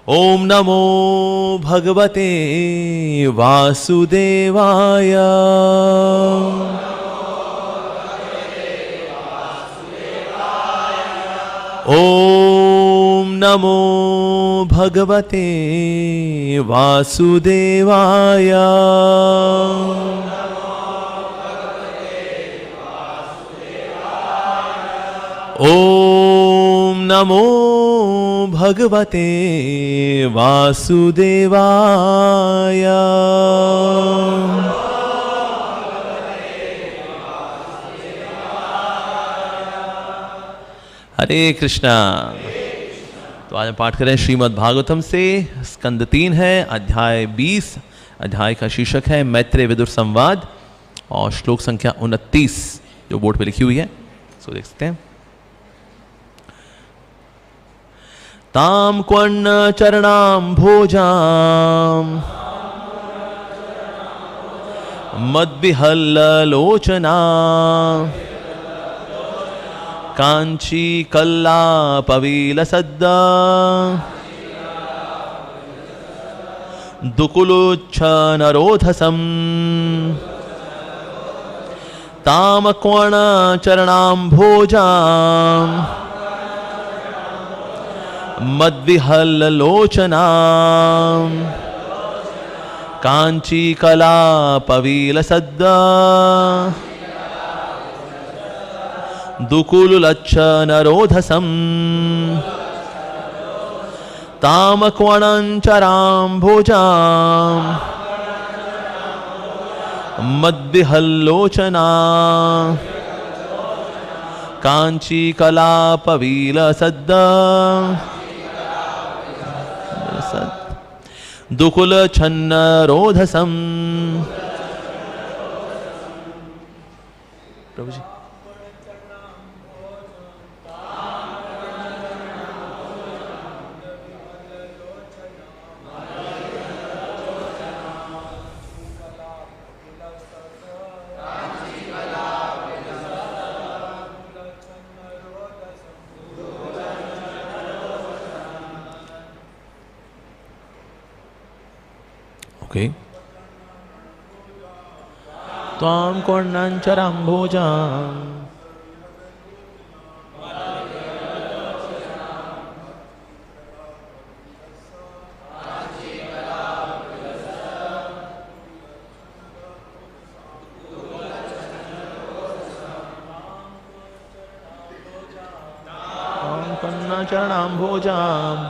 ओम नमो भगवते वासुदेवाय। ओम नमो भगवते वासुदेवाय। ओम नमो भगवते वासुदेवाय। हरे कृष्णा। तो आज हम पाठ करें श्रीमद् भागवतम से स्कंद 3 है, अध्याय 20। अध्याय का शीर्षक है मैत्रेय विदुर संवाद और श्लोक संख्या 29 जो बोर्ड पे लिखी हुई है, सो देख सकते हैं। ताम क्वर्ण चरणाम भोजाम मद्विहल्लोचना कांची कल्लापवील सद्दा दुकुलोच्छनरोधसम ताम क्वर्ण चरणाम भोजाम मद्विहल्लोचना कांची कलापवील सद्दा दुकुलच्छनरोधसम तामक्वणञ्चरां भोजां मद्विहल्लोचना कांची कलापवील सद्दा दुकुलच्छनरोधसम। प्रभु जी त्वां कर्णाञ्चराम्भोजाम् त्वां कर्णाञ्चराम्भोजाम्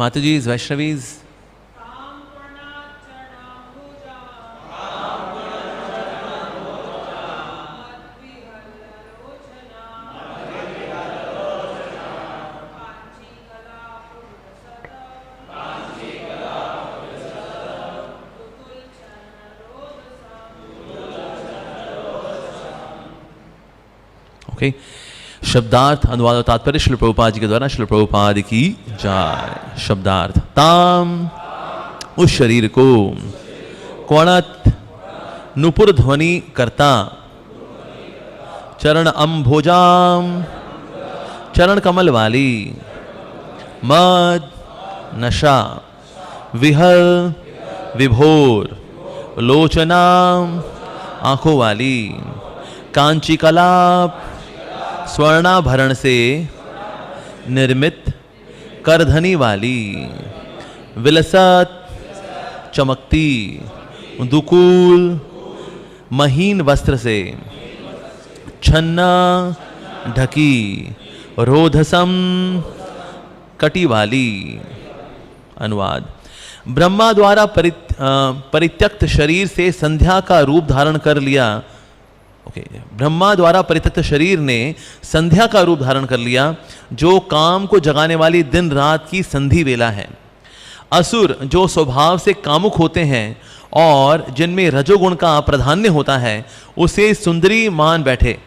Mataji's, Vaishnavis. Okay. शब्दार्थ अनुवाद और तात्पर्य श्रील प्रभुपाद जी के द्वारा। श्रील प्रभुपाद की जय। शब्दार्थ। ताम उस शरीर को, क्वणत नुपुर ध्वनि करता, चरण अम्भोजाम चरण कमल वाली, मद नशा, विहल विभोर, लोचना आंखों वाली, कांची कलाप स्वर्णाभरण से निर्मित करधनी वाली, विलसत चमकती, दुकूल महीन वस्त्र से, छन्ना ढकी, रोधसम कटी वाली। अनुवाद। ब्रह्मा द्वारा परित्यक्त शरीर से संध्या का रूप धारण कर लिया। ब्रह्मा द्वारा परित्यक्त शरीर ने संध्या का रूप धारण कर लिया, जो काम को जगाने वाली दिन रात की संधि वेला है। असुर जो स्वभाव से कामुक होते हैं और जिनमें रजोगुण का प्राधान्य होता है, उसे सुंदरी मान बैठे,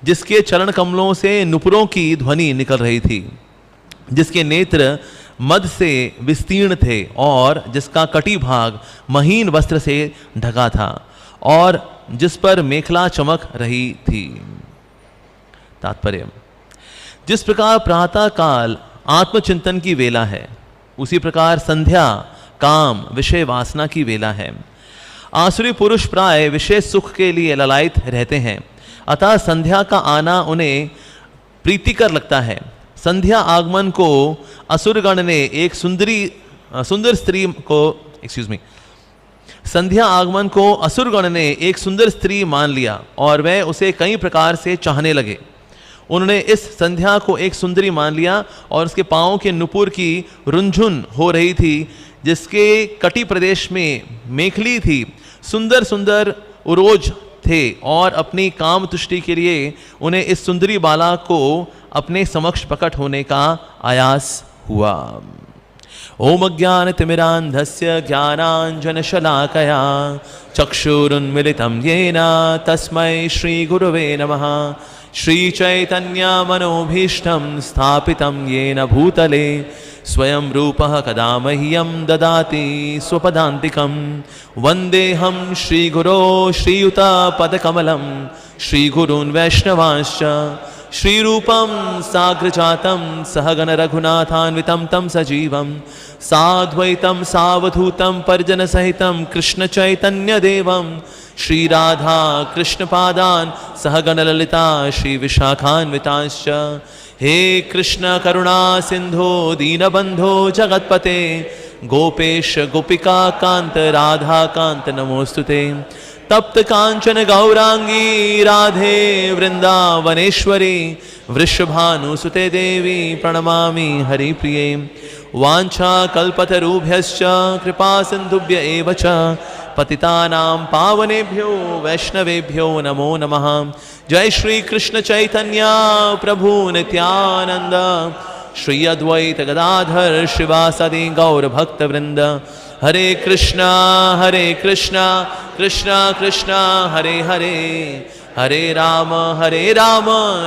जिसके चरण कमलों से नुपुरों की ध्वनि निकल रही थी, जिसके नेत्र मद से विस्तीर्ण थे और जिसका कटी भाग महीन वस्त्र से ढका था और जिस पर मेखला चमक रही थी। तात्पर्य, जिस प्रकार प्रातः काल आत्मचिंतन की वेला है, उसी प्रकार संध्या काम विषय वासना की वेला है। आसुरी पुरुष प्राय विषय सुख के लिए ललायित रहते हैं, अतः संध्या का आना उन्हें प्रीतिकर लगता है। संध्या आगमन को असुरगण ने एक सुंदर स्त्री को संध्या आगमन को असुरगण ने एक सुंदर स्त्री मान लिया और वह उसे कई प्रकार से चाहने लगे। उन्होंने इस संध्या को एक सुंदरी मान लिया और उसके पांवों के नुपुर की रुंझुन हो रही थी, जिसके कटी प्रदेश में मेखली थी, सुंदर सुंदर उरोज थे और अपनी काम तुष्टि के लिए उन्हें इस सुंदरी बाला को अपने समक्ष प्रकट होने का आयास हुआ। ओम अज्ञानतिमिरान्धस्य ज्ञानाञ्जनशलाकया चक्षुरुन्मिलितं येन तस्मै श्रीगुरवे नमः। श्रीचैतन्यमनोभीष्टं स्थापितं येन भूतले स्वयं रूपः कदा मह्यं ददाति स्वपदान्तिकं। वन्देऽहं श्रीगुरो श्रीयुतपदकमलं श्रीगुरून् वैष्णवांश्च श्रीरूपं साग्रजातं सहगण रघुनाथान्वितं तं सजीवं साद्वैतं सावधूतं परिजनसहितं कृष्णचैतन्यदेवं श्रीराधा कृष्णपादान् सहगण ललिता श्रीविशाखान्वितांश्च। हे कृष्ण करुणा सिंधो दीनबंधो जगत्पते गोपेश गोपिका कांत राधा कांत नमोस्तुते। तप्त कांचन गौरांगी राधे वृंदावनेश्वरी वृषभानुसुते देवी प्रणमामि हरिप्रिये। वाञ्छा कल्पतरुभ्यश्च कृपा सिन्धुभ्य एव च पतितानां पावनेभ्यो वैष्णवेभ्यो नमो नमः। जय श्री कृष्ण चैतन्य प्रभु नित्यानंद श्री अद्वैत गदाधर श्रीवासदि गौर भक्त वृंद। हरे कृष्णा कृष्ण कृष्ण हरे हरे, हरे राम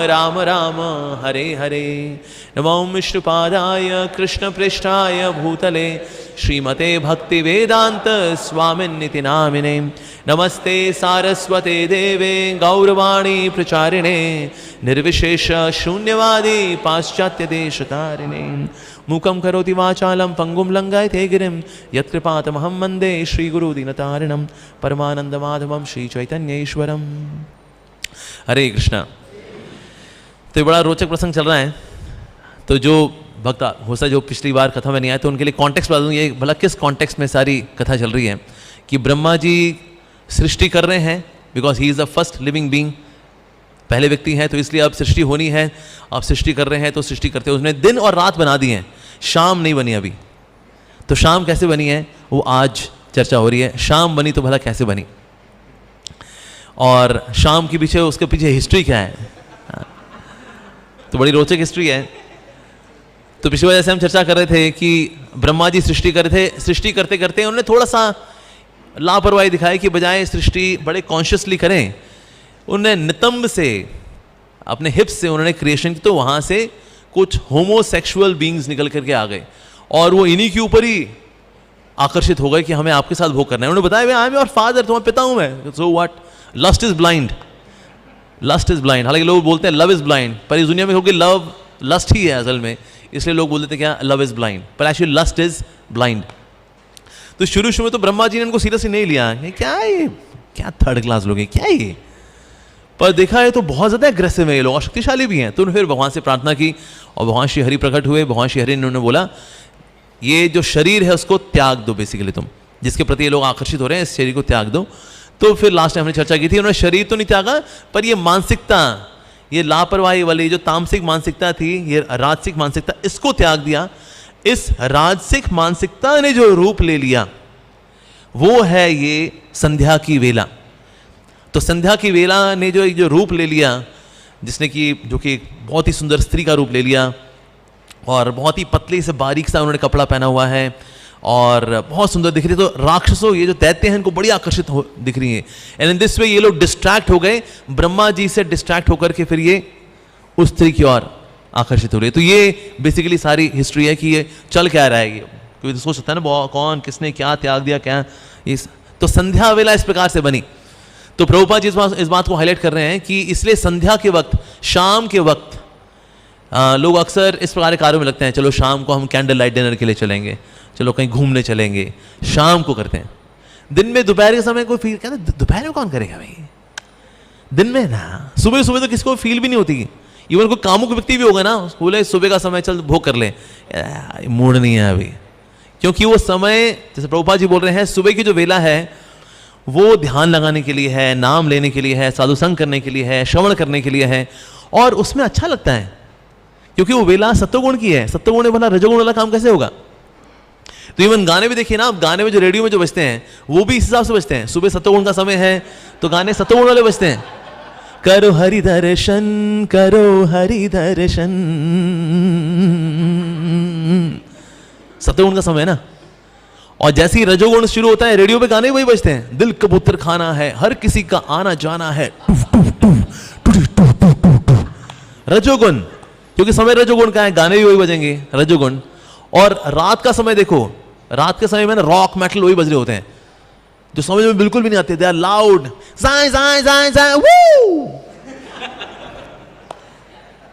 राम राम हरे हरे। नमो विष्णुपादाय कृष्ण पृष्ठाय भूतले श्रीमते भक्ति वेदांत स्वामिन्निति नामिने। नमस्ते सारस्वते देवे गौरवाणी प्रचारिणे निर्विशेष शून्यवादी पाश्चात्य देशतारिणे। मूकं करोति वाचालं पंगुं लंघयते गिरिं यत्कृपातमहं वन्दे श्रीगुरु दीनतारिणं परमानंदमाधवं श्रीचैतन्येश्वरम्। हरे कृष्णा। तो बड़ा रोचक प्रसंग चल रहा है। तो जो भक्त हो सकता जो पिछली बार कथा में नहीं आए तो उनके लिए कॉन्टेक्स्ट बता दूं, ये भला किस कॉन्टेक्स्ट में सारी कथा चल रही है कि ब्रह्मा जी सृष्टि कर रहे हैं, because he is the first living being, पहले व्यक्ति हैं, तो इसलिए अब सृष्टि होनी है। अब सृष्टि कर रहे हैं तो सृष्टि करते उसने दिन और रात बना दी हैं, शाम नहीं बनी अभी। तो शाम कैसे बनी है वो आज चर्चा हो रही है। शाम बनी तो भला कैसे बनी और शाम के पीछे उसके पीछे हिस्ट्री क्या है, तो बड़ी रोचक हिस्ट्री है। तो पिछली वजह से हम चर्चा कर रहे थे कि ब्रह्मा जी सृष्टि कर रहे थे, सृष्टि करते करते उन्होंने थोड़ा सा लापरवाही दिखाई कि बजाय सृष्टि बड़े कॉन्शियसली करें, उन्होंने नितंब से अपने हिप्स से उन्होंने क्रिएशन की, तो वहाँ से कुछ होमोसेक्सुअल बीइंग्स निकल करके आ गए और वो इन्हीं के ऊपर ही आकर्षित हो गए कि हमें आपके साथ भोग करना है। उन्होंने बताया आई एम योर फादर, तुम्हारा पिता हूँ मैं। So what, lust is blind, lust is blind. हालांकि लोग बोलते हैं लव इज ब्लाइंड, पर इस दुनिया में क्योंकि लव लस्ट ही है असल में, इसलिए लोग बोलते थे क्या लव इज ब्लाइंड, पर एक्चुअली लस्ट इज ब्लाइंड। तो शुरू में तो ब्रह्मा जी ने इनको सीरियसली नहीं लिया, क्या ये क्या थर्ड क्लास लोग हैं क्या ये, पर देखा है तो बहुत ज़्यादा एग्रेसिव है ये लोग और शक्तिशाली भी हैं। तो उन्होंने फिर भगवान से प्रार्थना की और भगवान श्री हरि प्रकट हुए। भगवान श्री हरि ने उन्होंने बोला ये जो शरीर है उसको त्याग दो, बेसिकली तुम जिसके प्रति ये लोग आकर्षित हो रहे हैं इस शरीर को त्याग दो। तो फिर लास्ट टाइम हमने चर्चा की थी, उन्होंने शरीर तो नहीं त्यागा पर ये मानसिकता, ये लापरवाही वाली जो तामसिक मानसिकता थी, ये राजसिक मानसिकता, इसको त्याग दिया। इस राजसिक मानसिकता ने जो रूप ले लिया वो है ये संध्या की वेला। तो संध्या की वेला ने जो रूप ले लिया, जिसने कि जो कि बहुत ही सुंदर स्त्री का रूप ले लिया और बहुत ही पतली से बारीक सा उन्होंने कपड़ा पहना हुआ है और बहुत सुंदर दिख रही है। तो राक्षसों, ये जो दैत्य हैं, इनको बड़ी आकर्षित दिख रही है। एंड इन दिस वे ये लोग डिस्ट्रैक्ट हो गए, ब्रह्मा जी से डिस्ट्रैक्ट होकर के फिर ये उस स्त्री की ओर आकर्षित हो रही है। तो ये बेसिकली सारी हिस्ट्री है कि ये चल क्या रहा है। ये कोई तो सोच सकता है ना कौन किसने क्या त्याग दिया क्या इस, तो संध्या वेला इस प्रकार से बनी। तो प्रभुपाद जी इस बात को हाईलाइट कर रहे हैं कि इसलिए संध्या के वक्त, शाम के वक्त लोग अक्सर इस प्रकार के कार्यों में लगते हैं, चलो शाम को हम कैंडल लाइट डिनर के लिए चलेंगे, चलो कहीं घूमने चलेंगे, शाम को करते हैं। दिन में दोपहर के समय कोई फील, कहते दोपहर में कौन करेगा भाई, दिन में ना, सुबह सुबह तो किसी को फील भी नहीं होती। इवन कोई कामुक व्यक्ति भी होगा ना, बोले सुबह का समय चल भोग कर ले, मूड नहीं है अभी, क्योंकि वो समय, जैसे प्रभुपाद जी बोल रहे हैं, सुबह की जो वेला है वो ध्यान लगाने के लिए है, नाम लेने के लिए है, साधु संग करने के लिए है, श्रवण करने के लिए है, और उसमें अच्छा लगता है क्योंकि वो वेला सत्वगुण की है। सत्वगुण ने भला रजोगुण वाला काम कैसे होगा। तो इवन गाने भी देखिए ना, आप गाने में जो रेडियो में जो बजते हैं वो भी इस हिसाब से बजते हैं। सुबह सत्वगुण का समय है तो गाने सत्वगुण वाले बजते हैं, करो हरि दर्शन, करो हरि दर्शन, सत्वगुण का समय है ना। और जैसे ही रजोगुण शुरू होता है रेडियो पे गाने वही बजते हैं, दिल कबूतर खाना है, हर किसी का आना जाना है, रजोगुण, क्योंकि समय रजोगुण का है, गाने भी वही बजेंगे रजोगुण। और रात का समय देखो, रात के समय में ना रॉक मेटल वही बज रहे होते हैं जो समझ में बिल्कुल भी नहीं आते, दे आर लाउड, जाए जाए जाए जाए वू।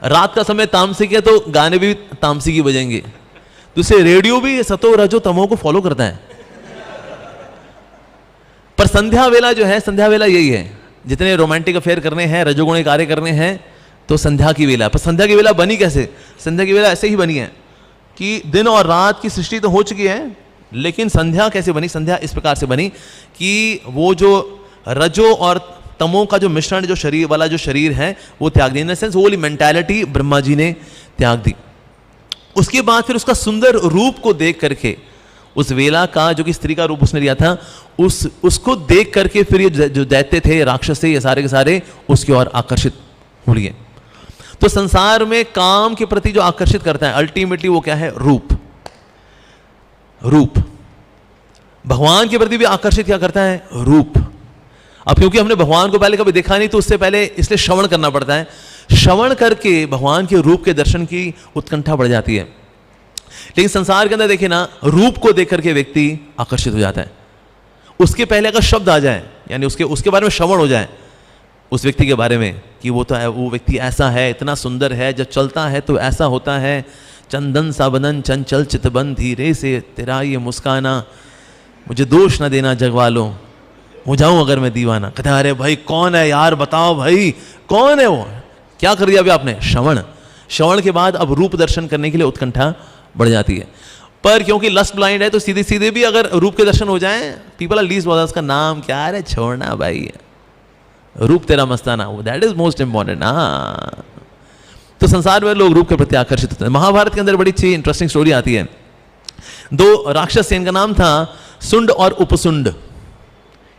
रात का समय तामसिक है तो गाने भी तामसिक ही बजेंगे। दूसरे रेडियो भी सतो रजो तमो को फॉलो करता है। पर संध्या वेला जो है, संध्या वेला यही है, जितने रोमांटिक अफेयर करने हैं, रजोगुणी कार्य करने हैं, तो संध्या की वेला। पर संध्या की वेला बनी कैसे? संध्या की वेला ऐसे ही बनी है कि दिन और रात की सृष्टि तो हो चुकी है, लेकिन संध्या कैसे बनी? संध्या इस प्रकार से बनी कि वो जो रजो और तमो का जो मिश्रण, जो शरीर वाला जो शरीर है वो त्याग दी, इन द सेंस वो वाली मेंटालिटी ब्रह्मा जी ने त्याग दी। उसके बाद फिर उसका सुंदर रूप को देख करके, उस वेला का जो कि स्त्री का रूप उसने लिया था, उसको देख करके फिर ये जो दैत्य थे, राक्षस थे, ये सारे के सारे उसकी ओर आकर्षित हो लिए। तो संसार में काम के प्रति जो आकर्षित करता है अल्टीमेटली वो क्या है? रूप। रूप। भगवान के प्रति भी आकर्षित क्या करता है? रूप। अब क्योंकि हमने भगवान को पहले कभी देखा नहीं तो उससे पहले इसलिए श्रवण करना पड़ता है। श्रवण करके भगवान के रूप के दर्शन की उत्कंठा बढ़ जाती है। लेकिन संसार के अंदर देखिए ना, रूप को देख करके व्यक्ति आकर्षित हो जाता है। उसके पहले अगर शब्द आ जाए, यानी उसके बारे में श्रवण हो जाए, उस व्यक्ति के बारे में कि वो तो है, वो व्यक्ति ऐसा है, इतना सुंदर है, जब चलता है तो ऐसा होता है, चंदन सा बदन चंचल चितबंद, धीरे से तेरा ये मुस्काना, मुझे दोष ना देना जग वालों, हो जाऊं अगर मैं दीवाना। कहते अरे भाई कौन है यार, बताओ भाई कौन है वो? क्या कर दिया अभी आपने? श्रवण। श्रवण के बाद अब रूप दर्शन करने के लिए उत्कंठा बढ़ जाती है। पर क्योंकि लस्ट ब्लाइंड है तो सीधे सीधे भी अगर रूप के दर्शन हो जाए, पीपल आर लीस्ट बॉदर्स, का नाम क्या है, छोड़ना भाई, रूप तेरा मस्ताना, वो दैट इज मोस्ट इंपॉर्टेंट। हाँ, तो संसार में लोग रूप के प्रति आकर्षित होते हैं। महाभारत के अंदर बड़ी अच्छी इंटरेस्टिंग स्टोरी आती है। दो राक्षस थे, इनका नाम था सुंड और उपसुंड।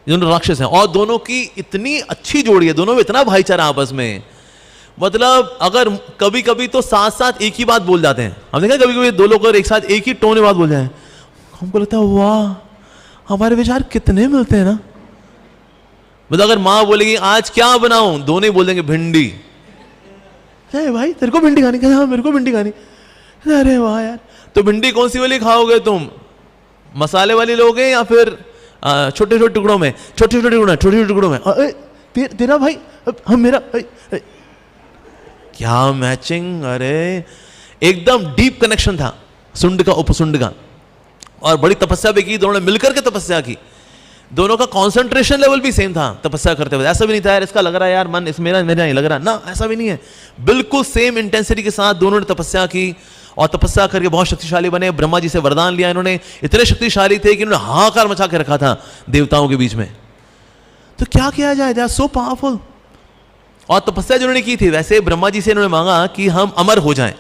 दोनों राक्षस हैं और दोनों की इतनी अच्छी जोड़ी है, दोनों में इतना भाईचारा आपस में, मतलब अगर कभी कभी तो साथ साथ एक ही बात बोल जाते हैं। हम देखा कभी कभी दो लोग एक साथ एक ही टोन में बात बोल जाए, हमको लगता है वाह हमारे विचार कितने मिलते हैं ना। मतलब अगर माँ बोलेगी आज क्या बनाऊं, दोनों ही बोल देंगे भिंडी। अरे भाई तेरे को भिंडी खानी? हाँ मेरे को भिंडी खानी। अरे वाह यार, तो भिंडी कौन सी वाली खाओगे तुम, मसाले वाली लोगे या फिर छोटे छोटे टुकड़ों में? छोटे छोटे टुकड़ों, छोटे छोटे टुकड़ों में। तेरा भाई, हम मेरा, क्या मैचिंग। अरे एकदम डीप कनेक्शन था सुंड का उपसुंड का, और बड़ी तपस्या भी की, दोनों ने मिलकर के तपस्या की। दोनों का कंसंट्रेशन लेवल भी सेम था तपस्या करते हुए। ऐसा भी नहीं था यार इसका लग रहा है यार मन, इस मेरा नहीं लग रहा ना, ऐसा भी नहीं है। बिल्कुल सेम इंटेंसिटी के साथ दोनों ने तपस्या की और तपस्या करके बहुत शक्तिशाली बने। ब्रह्मा जी से वरदान लिया इन्होंने, इतने शक्तिशाली थे कि इन्होंने हाहाकार मचा के रखा था देवताओं के बीच में। तो क्या किया जाए, दे आर सो पावरफुल। और तपस्या जिन्होंने की थी, वैसे ब्रह्मा जी से इन्होंने मांगा कि हम अमर हो जाएं।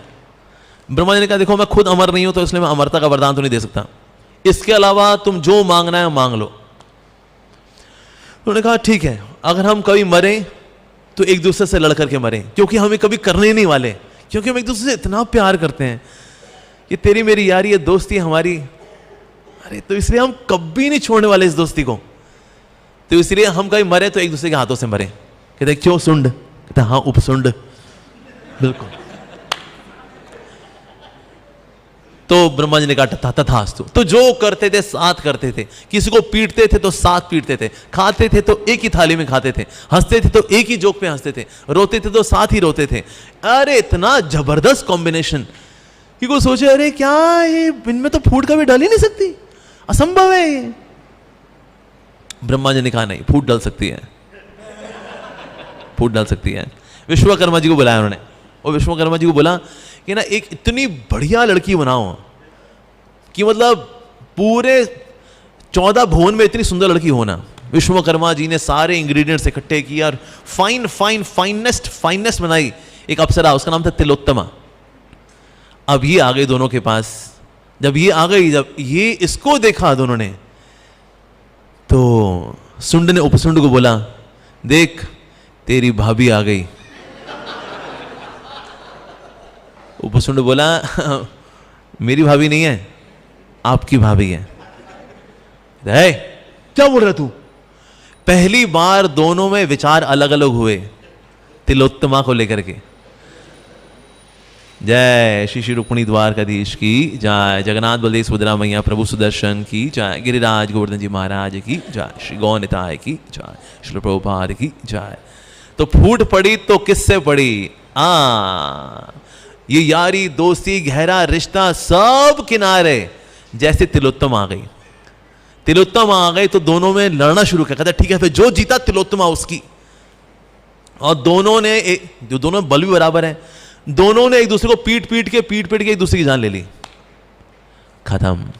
ब्रह्मा जी ने कहा देखो मैं खुद अमर नहीं हूं तो इसलिए मैं अमरता का वरदान तो नहीं दे सकता, इसके अलावा तुम जो मांगना है मांग लो। उन्होंने कहा ठीक है, अगर हम कभी मरें तो एक दूसरे से लड़ करके मरें, क्योंकि हमें कभी करने नहीं वाले, क्योंकि हम एक दूसरे से इतना प्यार करते हैं। ये तेरी मेरी यारी, ये दोस्ती हमारी, अरे तो इसलिए हम कभी नहीं छोड़ने वाले इस दोस्ती को। तो इसलिए हम कभी मरे तो एक दूसरे के हाथों से मरे। कहते क्यों सुंड? कहते हाँ उपसुंड। बिल्कुल तो ब्रह्मा जी ने कहा तथास्तु। तो जो करते थे साथ करते थे, किसी को पीटते थे तो साथ पीटते थे, खाते थे तो एक ही थाली में खाते थे, हंसते थे तो एक ही जोक पे हंसते थे, रोते थे तो साथ ही रोते थे। अरे इतना जबरदस्त कॉम्बिनेशन कि कोई सोचे अरे क्या ये, इनमें तो फूट कभी डाल ही नहीं सकती, असंभव है ये। ब्रह्मा जी ने कहा नहीं, फूट डाल सकती है, फूट डाल सकती है। विश्वकर्मा जी को बुलाया उन्होंने, और विश्वकर्मा जी को बोला कि ना एक इतनी बढ़िया लड़की बनाओ कि मतलब पूरे 14 भुवन में इतनी सुंदर लड़की होना। विश्वकर्मा जी ने सारे इंग्रेडिएंट्स इकट्ठे किए और फाइनेस्ट बनाई एक अप्सरा, उसका नाम था तिलोत्तमा। अब ये आ गई दोनों के पास। जब ये आ गई, जब ये इसको देखा दोनों ने, तो सुंड ने उपसुंड को बोला, देख तेरी भाभी आ गई। उपसुंड बोला मेरी भाभी नहीं है, आपकी भाभी है। क्या बोल रहा तू? पहली बार दोनों में विचार अलग अलग हुए तिलोत्तमा को लेकर के। जय श्री श्री रुक्मिणी द्वारकाधीश की जय, जगन्नाथ बलदेव सुभद्रा मैया प्रभु सुदर्शन की जय, गिरिराज गोवर्धन जी महाराज की जय, श्री गौनिताय की जय, श्री प्रभुपाद की जय। तो फूट पड़ी तो किससे पड़ी? ये यारी दोस्ती गहरा रिश्ता सब किनारे। जैसे तिलोत्तमा आ गई, तिलोत्तमा आ गई तो दोनों में लड़ना शुरू किया। कहता ठीक है, फिर जो जीता तिलोत्तमा उसकी। और दोनों ने जो दोनों बल भी बराबर है, दोनों ने एक दूसरे को पीट पीट के एक दूसरे की जान ले ली। खत्म।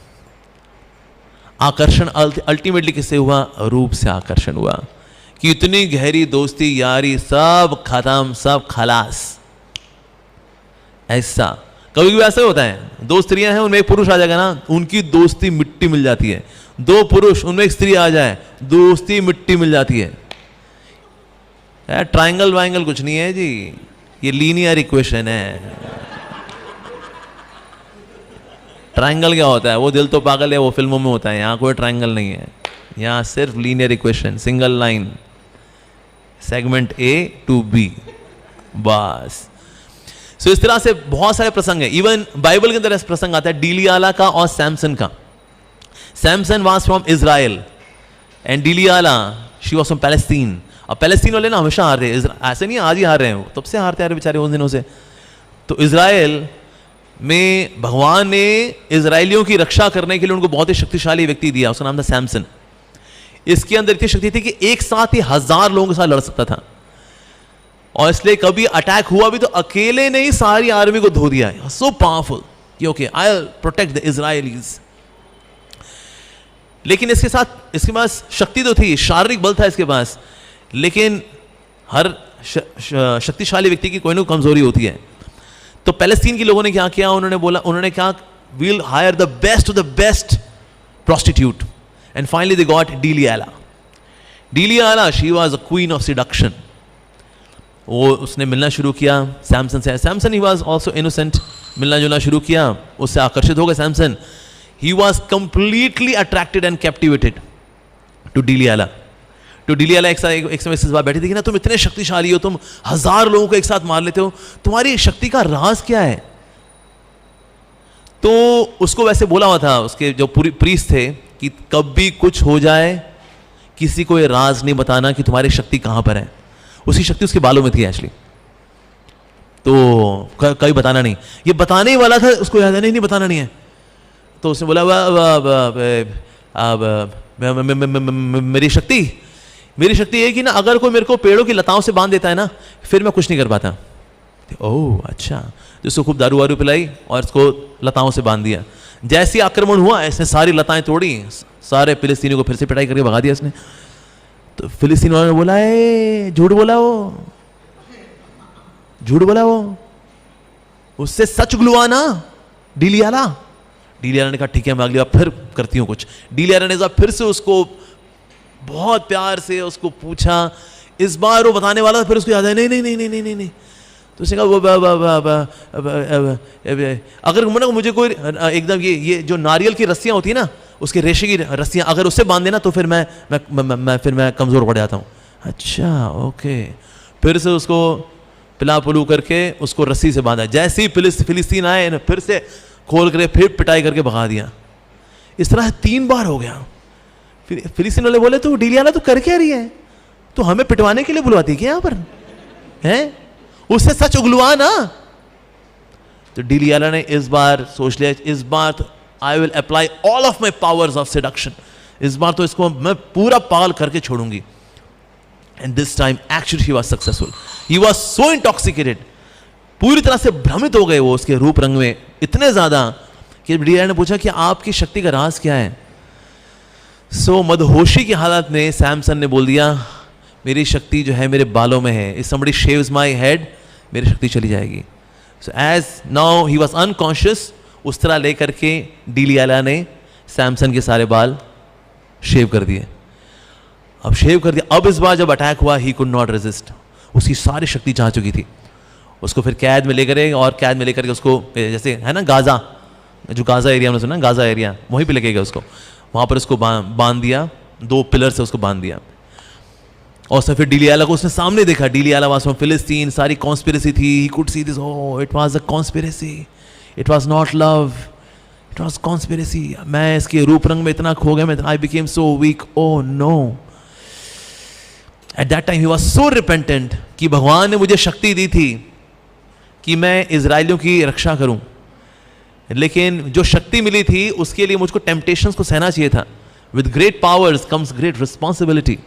आकर्षण अल्टीमेटली किससे हुआ? रूप से आकर्षण हुआ कि इतनी गहरी दोस्ती यारी सब खत्म, सब खलास। ऐसा कभी कभी ऐसा होता है, दो स्त्रियां हैं उनमें एक पुरुष आ जाएगा ना, उनकी दोस्ती मिट्टी मिल जाती है। दो पुरुष उनमें एक स्त्री आ जाए, दोस्ती मिट्टी मिल जाती है। ट्रायंगल वायंगल कुछ नहीं है जी, ये लीनियर इक्वेशन है। ट्रायंगल क्या होता है? वो दिल तो पागल है, वो फिल्मों में होता है। यहां कोई ट्रायंगल नहीं है, यहां सिर्फ linear equation, single line, segment A to B, बस। सो इस तरह से बहुत सारे प्रसंग है। इवन बाइबल के अंदर ऐसा प्रसंग आता है डिलियाला का और सैमसन का। Samson was from Israel and Delilah she was from Palestine. अब पैलेस्टीन वाले ना हमेशा हार रहे हैं, ऐसे नहीं आज ही हार रहे हैं, तब से हारते आ रहे बेचारे उन दिनों से। तो इजराइल में भगवान ने इजराइलियों की रक्षा करने के लिए उनको बहुत ही शक्तिशाली व्यक्ति दिया, उसका नाम था सैमसन। इसके अंदर इतनी शक्ति थी कि एक साथ ही 1000 लोगों के साथ लड़ सकता था, और इसलिए कभी अटैक हुआ भी तो अकेले ने ही सारी आर्मी को धो दिया। सो पावरफुल कि okay I will protect the Israelis. लेकिन इसके साथ इसके पास शक्ति तो थी, शारीरिक बल था इसके पास, लेकिन हर शक्तिशाली व्यक्ति की कोई ना कोई कमजोरी होती है। तो पैलेस्टीन के लोगों ने क्या किया? उन्होंने कहा we'll hire the best of the best prostitute, and finally they got Delilah. Delilah she was a queen of seduction. वो उसने मिलना शुरू किया सैमसन से। Samson he was also innocent, मिलना जुलना शुरू किया, उससे आकर्षित हो गए Samson. He was completely attracted and captivated to Delilah. तो डिलियाला एक समय इस बात बैठी थी कि ना तुम इतने शक्तिशाली हो, तुम 1000 लोगों को एक साथ मार लेते हो, तुम्हारी शक्ति का राज क्या है? तो उसको वैसे बोला हुआ था उसके जो प्रीस्ट थे कि कभी कुछ हो जाए किसी को ये राज नहीं बताना कि तुम्हारी शक्ति कहां पर है। उसकी शक्ति उसके बालों में थी एक्चुअली, तो कभी बताना नहीं। ये बताने ही वाला था, उसको याद है नहीं बताना नहीं है। तो उसने बोला मेरी शक्ति ये कि ना अगर कोई मेरे को पेड़ों की लताओं से बांध देता है ना, फिर मैं कुछ नहीं कर पाता। ओह अच्छा। तो उसको खूब दारू वारू पिलाई और इसको लताओं से बांध दिया। जैसे आक्रमण हुआ इसने सारी लताएं तोड़ी, सारे फिलिस्तीनियों को फिर से पिटाई करके भगा दिया इसने। तो फिलिस्तीन वालों ने बोला झूठ बोला वो, उससे सच गुलवाना डिलियाला। डिलियाला ने कहा ठीक है मैं अगली बार फिर करती हूं कुछ। डिलियाला ने फिर से उसको बहुत प्यार से उसको पूछा। इस बार वो बताने वाला था, फिर उसको याद है नहीं। तो उसने कहा अगर मुझे कोई एकदम ये जो नारियल की रस्सियां होती है ना, उसके रेशे की रस्सियां अगर उससे बांध देना तो फिर मैं कमजोर पड़ जाता हूं। अच्छा ओके। फिर से उसको पिला पुलू करके उसको रस्सी से बांधा। जैसे ही फिलिस्तीन आए फिर से खोल कर फिर पिटाई करके भगा दिया। इस तरह 3 बार हो गया। फिर फिलिस्तीन वाले बोले, तो डिलियाला तो कर क्या रही है, तो हमें पिटवाने के लिए बुलवाती है क्या यहाँ पर है, उससे सच उगलवा ना। तो डिलियाला ने इस बार सोच लिया, इस बार तो I will apply all of my powers of seduction, इस बार तो इसको मैं पूरा पागल करके छोड़ूंगी। And this time actually he was successful. He was so intoxicated, पूरी तरह से भ्रमित हो गए वो उसके रूप रंग में इतने ज्यादा कि डिलियाला ने पूछा कि आपकी शक्ति का राज क्या है। सो मदहोशी की हालत में सैमसन ने बोल दिया, मेरी शक्ति जो है मेरे बालों में है, if somebody shaves my head मेरी शक्ति चली जाएगी। So as now he was unconscious, उस तरह लेकर के डिलियाला ने सैमसन के सारे बाल शेव कर दिए। अब शेव कर दिया, अब इस बार जब अटैक हुआ ही कुड नॉट रेजिस्ट, उसकी सारी शक्ति जा चुकी थी। उसको फिर कैद में लेकर गए और कैद में लेकर के उसको, जैसे है ना गाजा, जो गाजा एरिया में सुना, गाजा एरिया, वहीं पे लेके गए उसको, वहां पर उसको बांध दिया, 2 पिलर से उसको बांध दिया। और फिर डिलियाला को उसने सामने देखा, डिलियाला वाज फ्रॉम फिलिस्तीन, सारी कॉन्स्पिरेसी थी, he could see this, oh it was a conspiracy, it was not love, it was conspiracy. मैं इसके रूप रंग में इतना खो गया, मैं I became so weak, oh no. At that time he was so repentant कि भगवान ने मुझे शक्ति दी थी कि मैं इजराइलियों की रक्षा करूं, लेकिन जो शक्ति मिली थी उसके लिए मुझको टेम्पटेशंस को सहना चाहिए था। With great powers comes great responsibility,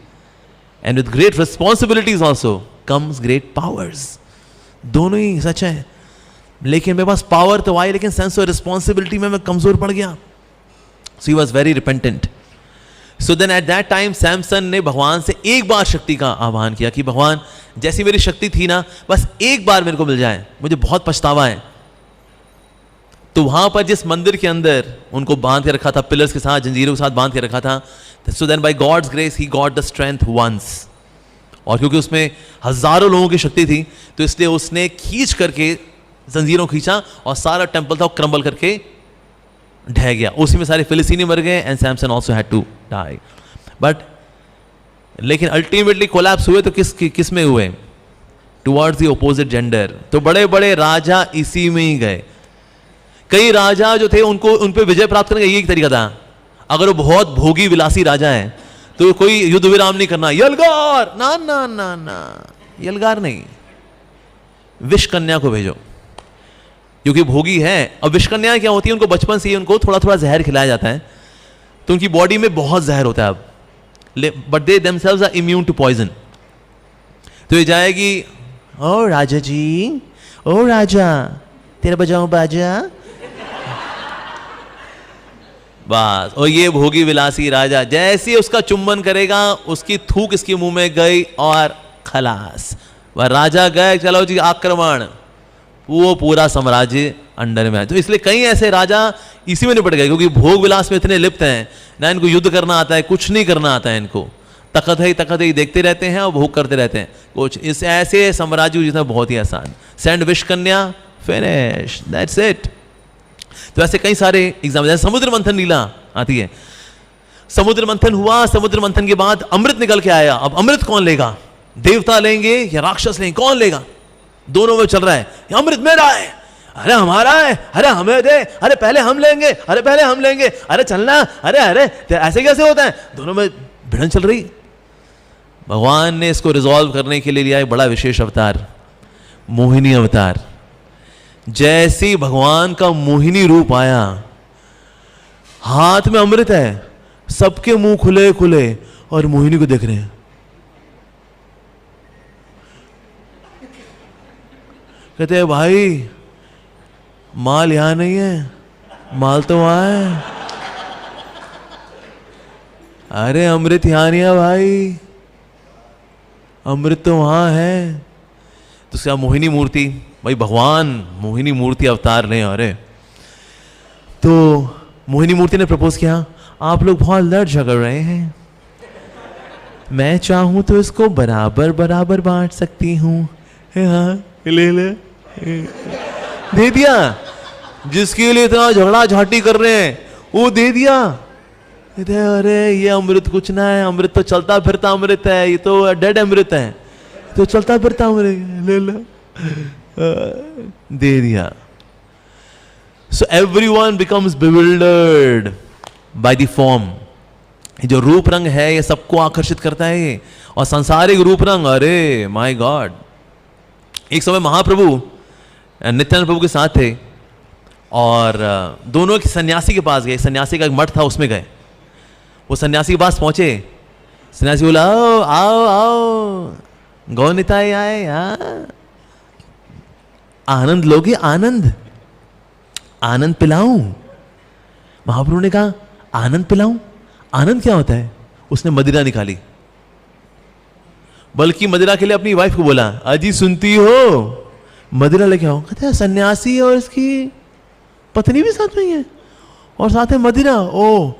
and with great responsibilities also comes great powers. दोनों ही सच है, लेकिन मेरे पास पावर तो आई, लेकिन सेंस ऑफ रिस्पॉन्सिबिलिटी में मैं कमजोर पड़ गया। So he was very repentant. So then at that time Samson ने भगवान से एक बार शक्ति का आह्वान किया कि भगवान जैसी मेरी शक्ति थी ना, बस एक बार मेरे को मिल जाए, मुझे बहुत पछतावा है। तो वहां पर जिस मंदिर के अंदर उनको बांध के रखा था, पिलर्स के साथ, जंजीरों के साथ बांध के रखा था, so then by God's grace he got the strength once. और क्योंकि उसमें हजारों लोगों की शक्ति थी, तो इसलिए उसने खींच करके जंजीरों खींचा और सारा टेंपल था वो क्रम्बल करके ढह गया। उसी में सारे फिलिस्तीनी मर गए and Samson also had to die. But लेकिन अल्टीमेटली कोलैप्स हुए तो किस में हुए? Towards the opposite gender. तो बड़े बड़े राजा इसी में ही गए। कई राजा जो थे उनको उन पे विजय प्राप्त करने का यही तरीका था। अगर वो बहुत भोगी विलासी राजा है तो कोई युद्ध विराम नहीं करना, यलगार ना ना ना ना, यलगार नहीं, विष कन्या को भेजो, क्योंकि भोगी है। अब विष कन्या क्या होती है, उनको बचपन से ही उनको थोड़ा थोड़ा जहर खिलाया जाता है, तो उनकी बॉडी में बहुत जहर होता है अब, but they themselves are immune to poison. तो ये जाएगी, ओ राजा जी, ओ राजा तेरा बजाऊं बाजा, बस। और ये भोगी विलासी राजा जैसे उसका चुंबन करेगा, उसकी थूक इसके मुंह में गई और खलास, वह राजा गए, चलो जी आक्रमण, वो पूरा साम्राज्य अंडर में है। तो इसलिए कई ऐसे राजा इसी में निपट गए, क्योंकि भोग विलास में इतने लिप्त हैं ना, इनको युद्ध करना आता है, कुछ नहीं करना आता है इनको, तकत ही देखते रहते हैं और भोग करते रहते हैं। कुछ इस ऐसे साम्राज्य जितना बहुत ही आसान, सेंड विष कन्या, फिनिश, दैट्स इट। तो ऐसे कई सारे एग्जाम्पल, जैसे समुद्र मंथन लीला आती है। समुद्र मंथन हुआ, समुद्र मंथन के बाद अमृत निकल के आया। अब अमृत कौन लेगा, देवता लेंगे या राक्षस लेंगे, कौन लेगा? दोनों में चल रहा है, अमृत मेरा है, अरे हमारा है, अरे हमें दे, अरे पहले हम लेंगे, अरे पहले हम लेंगे, अरे चलना, अरे अरे ऐसे कैसे होता है? दोनों में भिड़न चल रही। भगवान ने इसको रिजॉल्व करने के लिए लिया एक बड़ा विशेष अवतार, मोहिनी अवतार। जैसे ही भगवान का मोहिनी रूप आया, हाथ में अमृत है, सबके मुंह खुले खुले और मोहिनी को देख रहे हैं। कहते हैं भाई माल यहां नहीं है, माल तो वहां है। अरे अमृत यहां नहीं है भाई, अमृत तो वहां है। तो उसका मोहिनी मूर्ति, भाई भगवान मोहिनी मूर्ति अवतार ले। अरे तो मोहिनी मूर्ति ने प्रपोज किया, आप लोग बहुत लड़ झगड़ रहे हैं, मैं चाहूं तो इसको बराबर बराबर बांट सकती हूं। हाँ ले ले, दे दिया। जिसके लिए इतना झगड़ा झाटी कर रहे हैं वो दे दिया। अरे ये अमृत कुछ ना है, अमृत तो चलता फिरता अमृत है, ये तो डेड अमृत है, तो चलता फिरता अमृत, ले लो, दे दिया। So everyone becomes bewildered by the form. जो रूप रंग है ये सबको आकर्षित करता है ये, और सांसारिक रूप रंग, अरे माय गॉड। एक समय महाप्रभु नित्यानंद प्रभु के साथ थे और दोनों एक सन्यासी के पास गए। सन्यासी का एक मठ था, उसमें गए। वो सन्यासी के पास पहुंचे, सन्यासी बोला आओ आओ आओ गौ निताई आए, आनंद लोगे? आनंद, आनंद पिलाऊं? महाप्रभु ने कहा आनंद पिलाऊं? आनंद क्या होता है? उसने मदिरा निकाली, बल्कि मदिरा के लिए अपनी वाइफ को बोला, अजी सुनती हो मदिरा लेके आओ। कहते हैं सन्यासी और इसकी पत्नी भी साथ में ही है और साथ में मदिरा। ओ,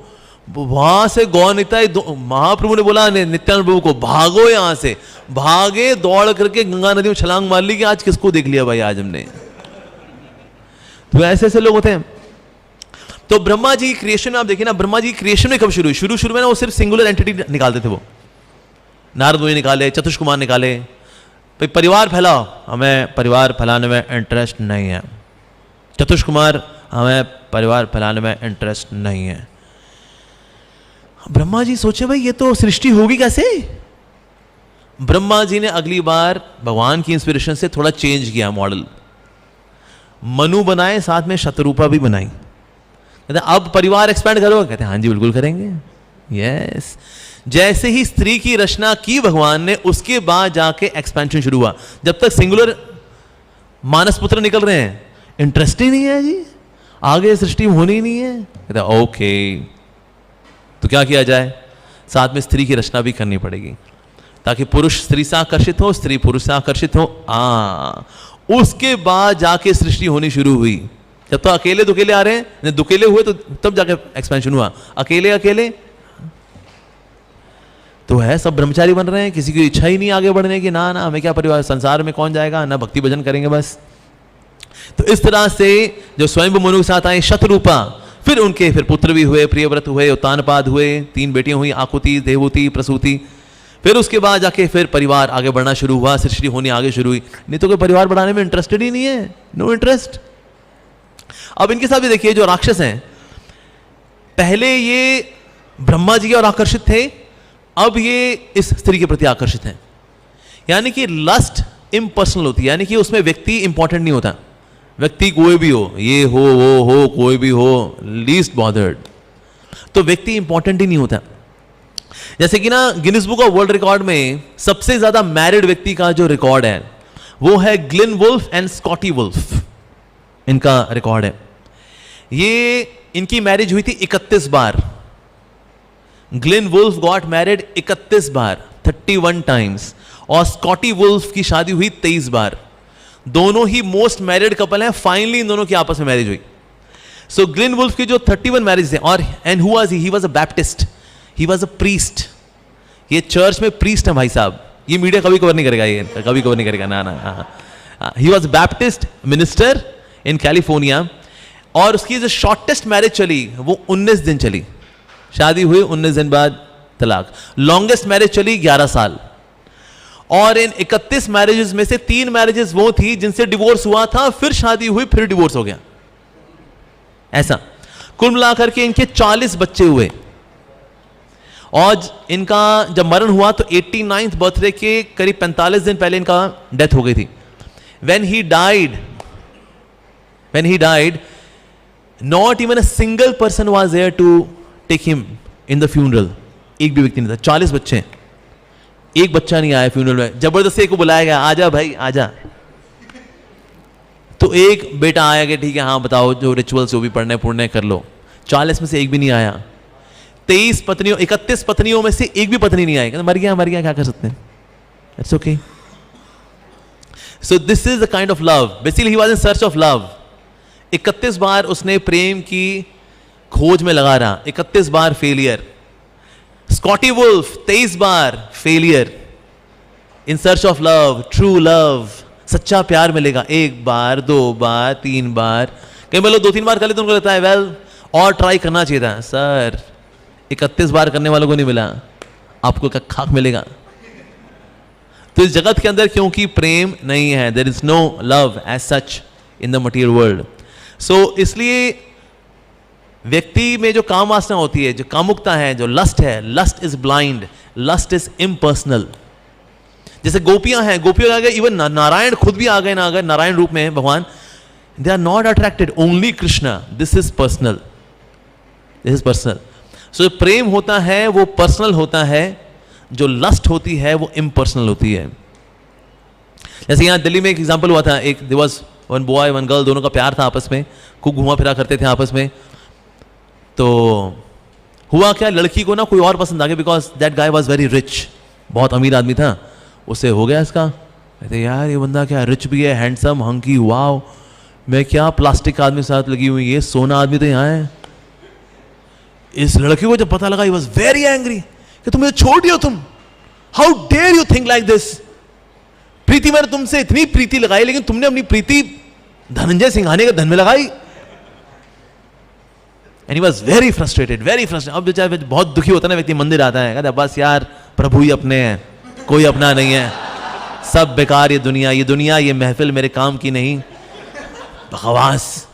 वहां से गौ निताई, महाप्रभु ने बोला नित्यानंद प्रभु को, भागो यहां से। भागे, दौड़ करके गंगा नदी में छलांग मार ली कि आज किसको देख लिया भाई, आज हमने। तो ऐसे ऐसे लोग होते हैं। तो ब्रह्मा जी क्रिएशन में आप देखिए ना, ब्रह्मा जी क्रिएशन में कब शुरू हुई? शुरू में ना वो सिर्फ सिंगुलर एंटिटी निकालते थे। वो नारद मुनि निकाले, चतुष कुमार निकाले, भाई परिवार फैलाओ, हमें परिवार फैलाने में इंटरेस्ट नहीं है। चतुष कुमार, हमें परिवार फैलाने में इंटरेस्ट नहीं है। ब्रह्मा जी सोचे भाई ये तो सृष्टि होगी कैसे? ब्रह्मा जी ने अगली बार भगवान की इंस्पिरेशन से थोड़ा चेंज किया मॉडल। मनु बनाए, साथ में शतरूपा भी बनाई। कहते अब परिवार एक्सपेंड करो? कहते हाँ जी बिल्कुल करेंगे। यस, जैसे ही स्त्री की रचना की भगवान ने, उसके बाद जाके एक्सपेंशन शुरू हुआ। जब तक सिंगुलर मानस पुत्र निकल रहे हैं, इंटरेस्ट ही नहीं है जी, आगे सृष्टि होनी ही नहीं है। कहते ओके, तो क्या किया जाए? साथ में स्त्री की रचना भी करनी पड़ेगी, ताकि पुरुष स्त्री से आकर्षित हो, स्त्री पुरुष से आकर्षित हो। उसके बाद जाके सृष्टि होनी शुरू हुई। जब तो अकेले दुकेले आ रहे हैं, दुकेले हुए तो तब जाके एक्सपेंशन हुआ। अकेले अकेले तो है, सब ब्रह्मचारी बन रहे हैं, किसी की इच्छा ही नहीं आगे बढ़ने की, ना ना हमें क्या परिवार, संसार में कौन जाएगा, ना भक्ति भजन करेंगे बस। तो इस तरह से जो स्वयं मनु के साथ आए शतरूपा, फिर उनके फिर पुत्र भी हुए, प्रियव्रत हुए, उत्तानपाद हुए, 3 बेटियां हुई, आकुति, देवहूति, प्रसूति। फिर उसके बाद जाके फिर परिवार आगे बढ़ना शुरू हुआ, सृष्टि होनी आगे शुरू हुई। नहीं तो कोई परिवार बढ़ाने में इंटरेस्टेड ही नहीं है, नो इंटरेस्ट। अब इनके साथ भी देखिए, जो राक्षस हैं, पहले ये ब्रह्मा जी और आकर्षित थे, अब ये इस स्त्री के प्रति आकर्षित हैं। यानी कि लस्ट इम्पर्सनल होती है, यानी कि उसमें व्यक्ति इंपॉर्टेंट नहीं होता। व्यक्ति कोई भी हो, ये हो वो हो, कोई भी हो, लीस्ट बॉदर्ड, तो व्यक्ति इंपॉर्टेंट ही नहीं होता। जैसे कि ना Guinness book of world record में सबसे ज्यादा मैरिड व्यक्ति का जो रिकॉर्ड है वो है Glenn Wolfe and Scotty Wolfe, इनका रिकॉर्ड है। ये इनकी मैरिज हुई थी 31 बार। ग्लेन वुल्फ गॉट मैरिड 31 बार, 31 टाइम्स, और स्कॉटी वुल्फ की शादी हुई 23 बार। दोनों ही मोस्ट मैरिड कपल हैं। फाइनली इन दोनों की आपस में मैरिज हुई। सो ग्लेन वुल्फ की जो 31 मैरिज थे, और and who was he was a Baptist, he was a priest. ये चर्च में प्रीस्ट है भाई साहब, ये मीडिया कभी कवर नहीं करेगा, ये कभी कवर नहीं करेगा, ना ना। He was Baptist minister in California, और उसकी जो शॉर्टेस्ट मैरिज चली वो 19 दिन चली। शादी हुई, 19 दिन बाद तलाक। लॉन्गेस्ट मैरिज चली 11 साल। और इन 31 मैरिजेस में से 3 मैरिजेस वो थी जिनसे डिवोर्स हुआ था, फिर शादी हुई, फिर डिवोर्स हो गया। ऐसा कुल मिलाकर के इनके 40 बच्चे हुए। और इनका जब मरण हुआ तो 89th बर्थडे के करीब 45 दिन पहले इनका डेथ हो गई थी। When he died, not even a single person was there to take him in the funeral. एक भी व्यक्ति नहीं था। 40 बच्चे हैं, एक बच्चा नहीं आया फ्यूनरल में। जबरदस्ती को बुलाया गया, आजा भाई आजा। तो एक बेटा आया कि ठीक है हाँ बताओ, जो रिचुअल्स जो भी पढ़ने पुढ़ने कर लो। 40 में से एक भी नहीं आया। 31 पत्नियों में से एक भी पत्नी नहीं आई। मर गया, क्या कर सकते हैं, it's okay. So this is the kind of love. Basically he was in search of love. 31 बार उसने प्रेम की खोज में लगा रहा, 31 बार फेलियर। स्कॉटी वुल्फ 23 बार failure in search of love, true love. सच्चा प्यार मिलेगा 1 बार, 2 बार, 3 बार। कई बार लोग 2-3 बार कर लेते, उनको लगता है वेल और ट्राई करना चाहिए था। सर 31 बार करने वालों को नहीं मिला, आपको क्या खाक मिलेगा। तो इस जगत के अंदर क्योंकि प्रेम नहीं है, there is no love as such in the material world. So इसलिए व्यक्ति में जो काम वासना होती है, जो कामुकता है, जो लस्ट है, lust is blind, lust is impersonal. जैसे गोपियां हैं, गोपियों आ गए, इवन नारायण खुद भी आ गए ना, अगर नारायण रूप में है भगवान, they are not attracted, only Krishna. This is personal, this is personal. So जो प्रेम होता है वो पर्सनल होता है, जो लस्ट होती है वो इम्पर्सनल होती है. जैसे यहाँ दिल्ली में एक एग्जाम्पल हुआ था, एक there was one boy one girl, दोनों का प्यार था आपस में, खूब घुमा फिरा करते थे आपस में. तो हुआ क्या, लड़की को ना कोई और पसंद आ गया, because that guy was very rich, बहुत अमीर आदमी था. उससे हो गया इसका, कहते यार ये बंदा क्या रिच भी है, हैंडसम, हंकी, वाव, मैं क्या प्लास्टिक का आदमी साथ लगी हुई, ये सोना आदमी तो यहाँ है. इस लड़की को जब पता लगा, ही वॉज वेरी एंग्री कि तुम मुझे छोड़ दियो, तुम how dare you think like this. Preeti, मैंने तुमसे इतनी प्रीति लगाई, लेकिन तुमने अपनी प्रीति धनंजय सिंघानिया के धन में लगाई. And he was very frustrated, very frustrated. अब बेचारा बहुत दुखी होता है ना व्यक्ति, मंदिर आता है, कहता बस यार प्रभु ही अपने हैं, कोई अपना नहीं है, सब बेकार, ये दुनिया ये महफिल मेरे काम की नहीं, बकवास.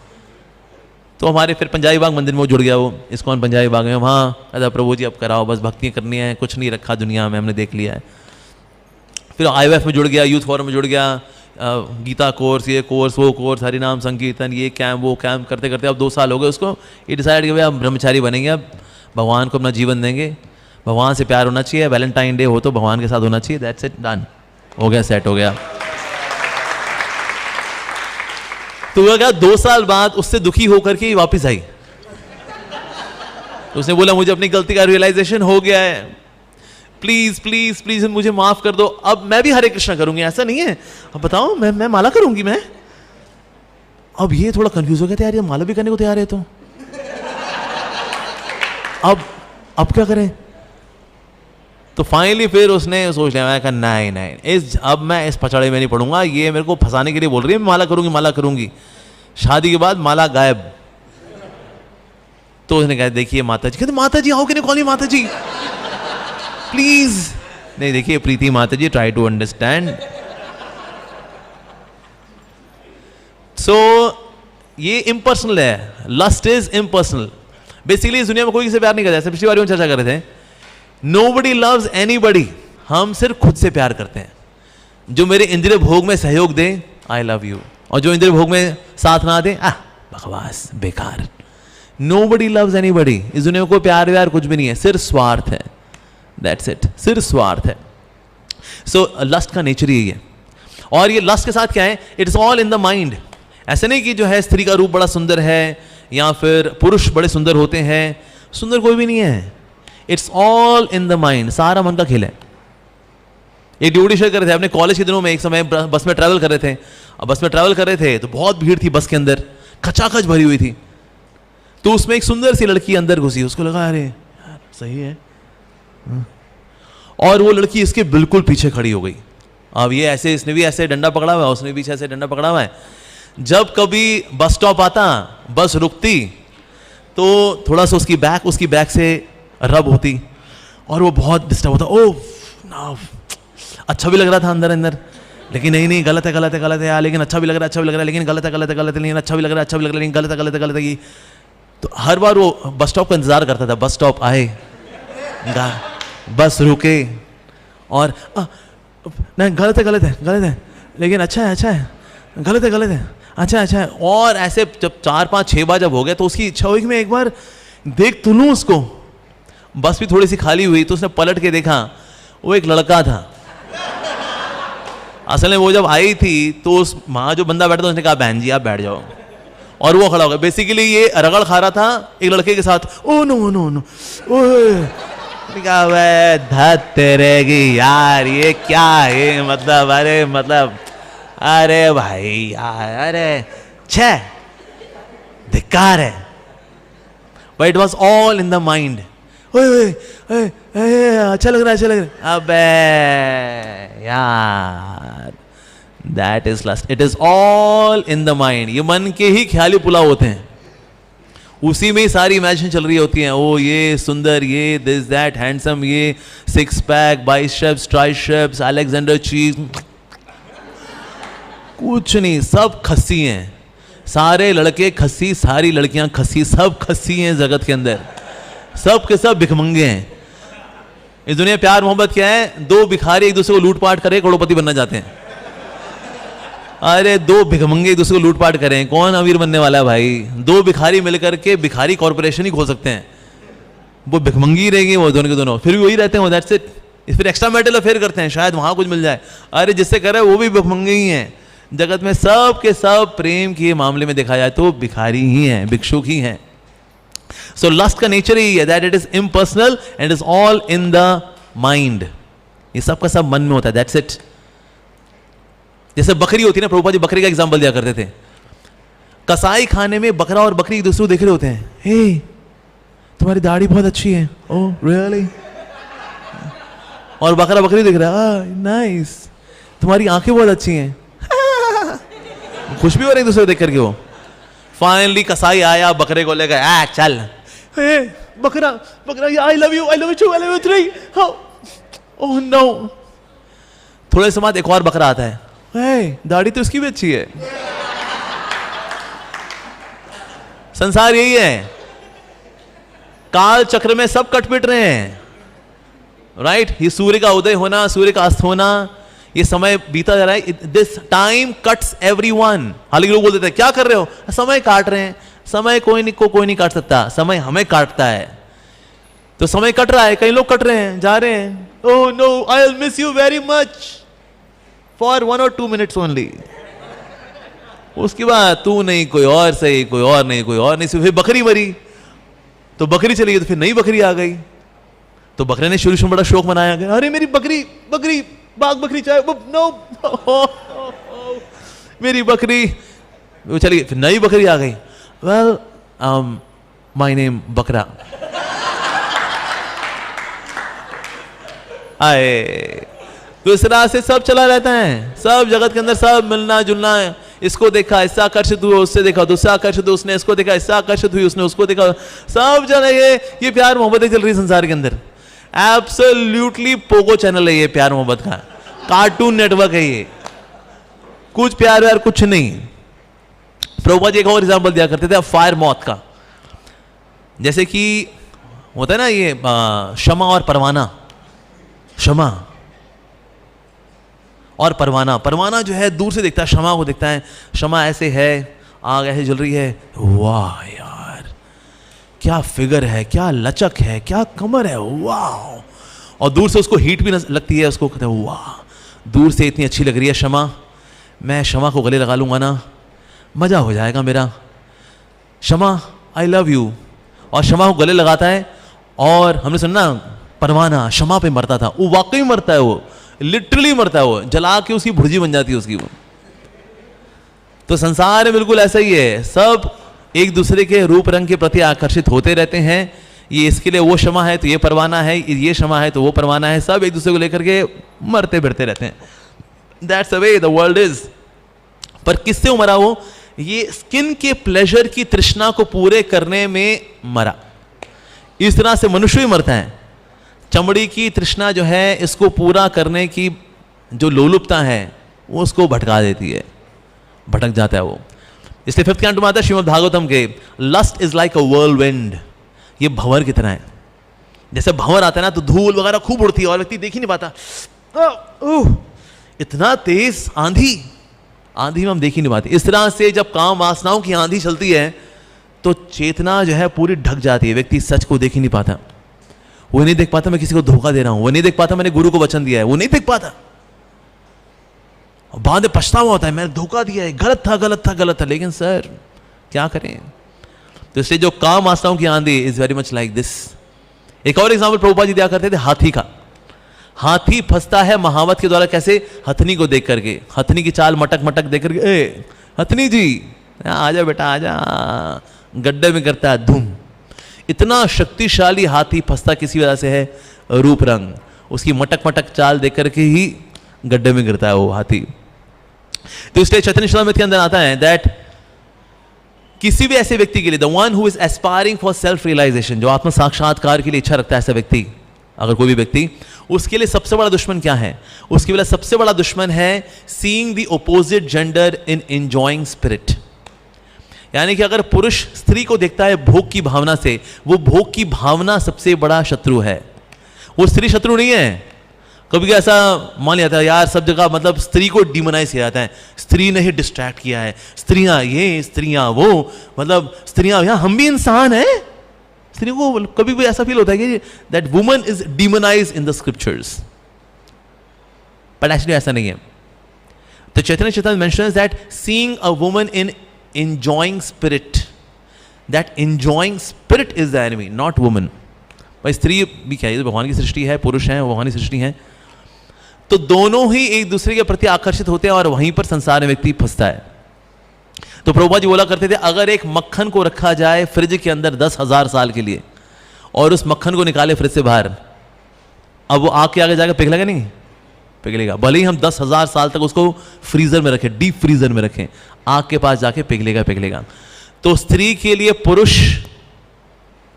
तो हमारे फिर पंजाबी बाग मंदिर में वो जुड़ गया, वो इस्कॉन पंजाबी बाग में, वहाँ कहता प्रभु जी अब कराओ, बस भक्ति करनी है, कुछ नहीं रखा दुनिया में, हमने देख लिया है. फिर IOF में जुड़ गया, यूथ फोरम में जुड़ गया, गीता कोर्स, ये कोर्स, वो कोर्स, हरि नाम संकीर्तन, ये कैंप, वो कैंप करते करते अब 2 साल हो गए उसको. ये डिसाइड किया भाई अब ब्रह्मचारी बनेंगे, अब भगवान को अपना जीवन देंगे, भगवान से प्यार होना चाहिए, वैलेंटाइन डे हो तो भगवान के साथ होना चाहिए, दैट्स इट, डन, हो गया, सेट हो गया. तो वो क्या 2 साल बाद उससे दुखी होकर के वापस आई. तो उसने बोला मुझे अपनी गलती का रियलाइजेशन हो गया है, प्लीज प्लीज प्लीज मुझे माफ कर दो, अब मैं भी हरे कृष्णा करूंगी. ऐसा नहीं है, अब बताओ मैं माला करूंगी मैं. अब ये थोड़ा कंफ्यूज हो गया था, यार ये माला भी करने को तैयार है, तो अब क्या करें. तो फाइनली फिर उसने सोच लिया, मैं कहा नहीं, अब मैं इस पचड़े में नहीं पड़ूंगा, ये मेरे को फंसाने के लिए बोल रही है, मैं माला करूंगी. शादी के बाद माला गायब. तो उसने कहा देखिए माता जी, कहते माता जी how can you call me mata ji, please. नहीं देखिए प्रीति माता जी, ट्राई टू अंडरस्टैंड. सो ये इम्पर्सनल है, लस्ट इज इम्पर्सनल. बेसिकली इस दुनिया में कोई किसी से प्यार नहीं करता, जैसे पिछली बार हम चर्चा कर रहे थे, नोबडी लव्स एनीबडी, हम सिर्फ खुद से प्यार करते हैं. जो मेरे इंद्रिय भोग में सहयोग दे, आई लव यू, और जो इंद्रिय भोग में साथ ना दे, बकवास, बेकार. Nobody loves anybody. इस दुनिया में कोई प्यार व्यार कुछ भी नहीं है, सिर्फ स्वार्थ है, दैट्स इट, सिर्फ स्वार्थ है. सो लस्ट का नेचर यही है. और ये लस्ट के साथ क्या है, it's all in the mind. ऐसे नहीं कि जो है स्त्री का रूप बड़ा सुंदर है या फिर पुरुष बड़े सुंदर होते हैं, सुंदर कोई भी नहीं है, it's all in the mind, सारा मन का खेल है. एक ड्यूटी शेयर कर रहे थे अपने कॉलेज के दिनों में, एक समय बस में ट्रैवल कर रहे थे. अब बस में ट्रैवल कर रहे थे तो बहुत भीड़ थी बस के अंदर, खचाखच भरी हुई थी. तो उसमें एक सुंदर सी लड़की अंदर घुसी, उसको लगा अरे यार सही है, और वो लड़की इसके बिल्कुल पीछे खड़ी हो गई. अब ये ऐसे, इसने भी ऐसे डंडा पकड़ा हुआ है, उसने भी ऐसे डंडा पकड़ा हुआ है. जब कभी बस स्टॉप आता, बस रुकती, तो थोड़ा सा उसकी बैक से रब होती और वो बहुत डिस्टर्ब होता. ओह ना, अच्छा भी लग रहा था अंदर, लेकिन नहीं गलत है यार, लेकिन अच्छा भी लग रहा है, लेकिन गलत है, लेकिन अच्छा भी लग रहा है, लेकिन गलत है. तो हर बार वो बस स्टॉप का इंतजार करता था, बस स्टॉप आए, बस रुके, और नहीं गलत है, लेकिन अच्छा है, गलत है, अच्छा है. और ऐसे जब 4 5 6 बार जब हो गया, तो उसकी इच्छा हुई कि मैं एक बार देख तो लूं उसको. बस भी थोड़ी सी खाली हुई तो उसने पलट के देखा, वो एक लड़का था. असल में वो जब आई थी तो उस वहाँ जो बंदा बैठा था उसने कहा बहन जी आप बैठ जाओ, और वो खड़ा हो गया. बेसिकली ये रगड़ खा रहा था एक लड़के के साथ. ओ नो धत तेरेगी यार, ये क्या है, मतलब अरे भाई यार, अरे छे धिक्कार है. But it was all in the mind. अच्छा लग रहा है, अबे यार, that is lust. It is all in the mind. ये मन के ही ख्याली पुलाव होते हैं, उसी में ही सारी इमेजिनेशन चल रही होती हैं. ओ ये सुंदर, ये दिस दैट हैंडसम, ये 6 पैक, बाइसेप्स, ट्राइसेप्स, अलेक्जेंडर चीज, कुछ नहीं, सब खस्सी हैं. सारे लड़के खस्सी, सारी लड़कियां खस्सी, सब खस्सी हैं जगत के अंदर, सब के सब भिखमंगे हैं। इस दुनिया प्यार मोहब्बत क्या है? दो भिखारी एक दूसरे को लूटपाट करे, करोड़पति बनना चाहते हैं। अरे दो भिखमंगे एक दूसरे को लूटपाट करें, कौन अमीर बनने वाला है भाई? दो भिखारी मिलकर के भिखारी कॉर्पोरेशन ही खोल सकते हैं। वो भिखमंगी रहेंगे वो दोनों के दोनों, फिर भी वही रहते हैं, दैट्स इट। फिर एक्स्ट्रा मैरिटल अफेयर करते हैं, शायद वहां कुछ मिल जाए। अरे जिससे करे वो भी भिखमंगे ही हैं। जगत में सब के सब प्रेम के मामले में देखा जाए तो भिखारी ही हैं, भिक्षुक ही हैं। सो लस्ट का नेचर ही है that it is impersonal and is all in the mind. ये सब का सब मन में होता है, दैट्स इट। जैसे बकरी होती है ना, प्रभुपाद जी बकरी का एग्जांपल दिया करते थे। कसाई खाने में बकरा और बकरी एक दूसरे को देख रहे होते हैं, हे तुम्हारी दाढ़ी बहुत अच्छी है, ओह रियली, और बकरा बकरी देख रहा है, नाइस, तुम्हारी आंखें बहुत अच्छी हैं। खुश भी हो रहे एक दूसरे को देख करके। वो फाइनली कसाई आया, बकरे को लेकर, आ चल, हे बकरा बकरा, I love you, I love you too, I love you three, oh no. थोड़े समय बाद एक और बकरा आता है, हे दाढ़ी तो उसकी भी अच्छी है। संसार यही है, काल चक्र में सब कटपिट रहे हैं, राइट। ये सूर्य का उदय होना, सूर्य का अस्त होना, ये समय बीता जा रहा है। This time cuts everyone. हालांकि लोग बोल देते हैं क्या कर रहे हो? समय काट रहे हैं। समय कोई नहीं काट सकता, समय हमें काटता है। तो समय कट रहा है, कई लोग कट रहे हैं, जा रहे हैं। Oh no, I will miss you very much for 1 or 2 minutes only. उसके बाद तू नहीं कोई और सही, कोई और नहीं, कोई और नहीं, फिर बकरी मरी, तो बकरी चली गई, तो फिर नई बकरी आ गई। तो बकरे ने शुरू में बड़ा शौक मनाया गया, अरे मेरी बकरी, बकरी बाग बकरी चाहे, नो मेरी बकरी, वो चली गई। फिर नई बकरी आ गई, वेल माय नेम बकरा। आए, तो इस तरह से सब चला रहता है, सब जगत के अंदर सब मिलना जुलना है। इसको देखा, इससे आकर्षित हुआ, उससे देखा, दूसरा आकर्षित हुआ, उसने इसको देखा, इससे आकर्षित हुई, उसने उसको देखा, सब चल ये प्यार मोहब्बत चल रही है संसार के अंदर। एब्सोल्युटली पोगो चैनल है ये, प्यार मोहब्बत का कार्टून नेटवर्क है ये, कुछ प्यार व्यार कुछ नहीं। प्रभुपाद जी एक और एग्जांपल दिया करते थे फायर मौत का। जैसे कि होता है ना ये शमा और परवाना, शमा और परवाना। परवाना जो है दूर से देखता है, शमा को देखता है, शमा ऐसे है, आग ऐसे जल रही है, वाह यार क्या फिगर है, क्या लचक है, क्या कमर है, वाह। और दूर से उसको हीट भी लगती है, उसको कहते हैं वाह, दूर से इतनी अच्छी लग रही है शमा, मैं शमा को गले लगा लूंगा ना, मजा हो जाएगा मेरा। शमा आई लव यू, और शमा को गले लगाता है। और हमने सुना परवाना शमा पे मरता था, वो वाकई मरता है, वो लिटरली मरता है, वो जला के उसकी भुर्जी बन जाती है उसकी वो। तो संसार में बिल्कुल ऐसा ही है, सब एक दूसरे के रूप रंग के प्रति आकर्षित होते रहते हैं। ये इसके लिए वो शमा है तो ये परवाना है, ये शमा है तो वो परवाना है, सब एक दूसरे को लेकर के मरते फिरते रहते हैं। That's the way the world is. पर किससे मरा वो? ये स्किन के प्लेजर की तृष्णा को पूरे करने में मरा। इस तरह से मनुष्य ही मरता है। चमड़ी की तृष्णा जो है, इसको पूरा करने की जो लोलुपता है वो उसको भटका देती है, भटक जाता है वो। इसलिए 5th कैंटो में आता है श्रीमद् भागवतम के, लस्ट इज लाइक अ व्हर्लविंड। ये भंवर की तरह है। जैसे भंवर आता है ना तो धूल वगैरह खूब उड़ती है और व्यक्ति देख ही नहीं पाता, इतना तेज आंधी, आंधी में हम देख ही नहीं पाते। इस तरह से जब काम वासनाओं की आंधी चलती है तो चेतना जो है पूरी ढक जाती है, व्यक्ति सच को देख ही नहीं पाता। वो नहीं देख पाता मैं किसी को धोखा दे रहा हूं, वो नहीं देख पाता मैंने गुरु को वचन दिया है, वो नहीं देख पाता। बाद में पछतावा होता है मैंने धोखा दिया है, गलत था गलत था गलत था, लेकिन सर क्या करें। तो इसलिए जो काम वासनाओं की आंधी is very much like this. एक और एग्जांपल प्रभुपाद जी दिया करते थे हाथी का। हाथी फंसता है महावत के द्वारा, कैसे? हथनी को देख करके, हथनी की चाल मटक मटक देख करके, ए हथनी जी आजा बेटा आजा, गड्ढे में करता है धूम। इतना शक्तिशाली हाथी फंसता किसी वजह से है, रूप रंग, उसकी मटक मटक चाल देख करके ही गड्ढे में गिरता है वो हाथी। तो इसलिए चैतन्य चरितामृत के अंदर आता है दैट किसी भी ऐसे व्यक्ति के लिए, the one who is aspiring for self realisation, जो आत्म साक्षात्कार के लिए इच्छा रखता है ऐसा व्यक्ति, अगर कोई भी व्यक्ति, उसके लिए सबसे बड़ा दुश्मन क्या है? उसके लिए सबसे बड़ा दुश्मन है seeing the opposite gender in enjoying spirit. यानी कि अगर पुरुष स्त्री को देखता है भोग की भावना से, वो भोग की भावना सबसे बड़ा शत्रु है, वो स्त्री शत्रु नहीं है। कभी ऐसा मान लिया था यार, सब जगह मतलब स्त्री को डिमोनाइज किया जाता है, स्त्री ने ही डिस्ट्रैक्ट किया है, स्त्रियां ये स्त्रियां वो, मतलब स्त्रियां यहाँ, हम भी इंसान हैं। स्त्री को कभी भी ऐसा फील होता है कि that woman is demonize in the scriptures, but actually ऐसा नहीं है। तो Chaitanya Chetan mentions that seeing a woman in enjoying spirit, that enjoying spirit is the enemy, not woman। भाई स्त्री भी क्या है, भगवान की सृष्टि है, पुरुष है, भगवान की सृष्टि है, तो दोनों ही एक दूसरे के प्रति आकर्षित होते हैं और वहीं पर संसार में व्यक्ति फंसता है। तो प्रभुपाद जी बोला करते थे, अगर एक मक्खन को रखा जाए फ्रिज के अंदर 10,000 साल के लिए और उस मक्खन को निकाले फ्रिज से बाहर, अब वो आग के आगे जाकर पिघलेगा नहीं? पिघलेगा। भले ही हम 10,000 साल तक उसको फ्रीजर में रखें, डीप फ्रीजर में रखें, आग के पास जाके पिघलेगा पिघलेगा। तो स्त्री के लिए पुरुष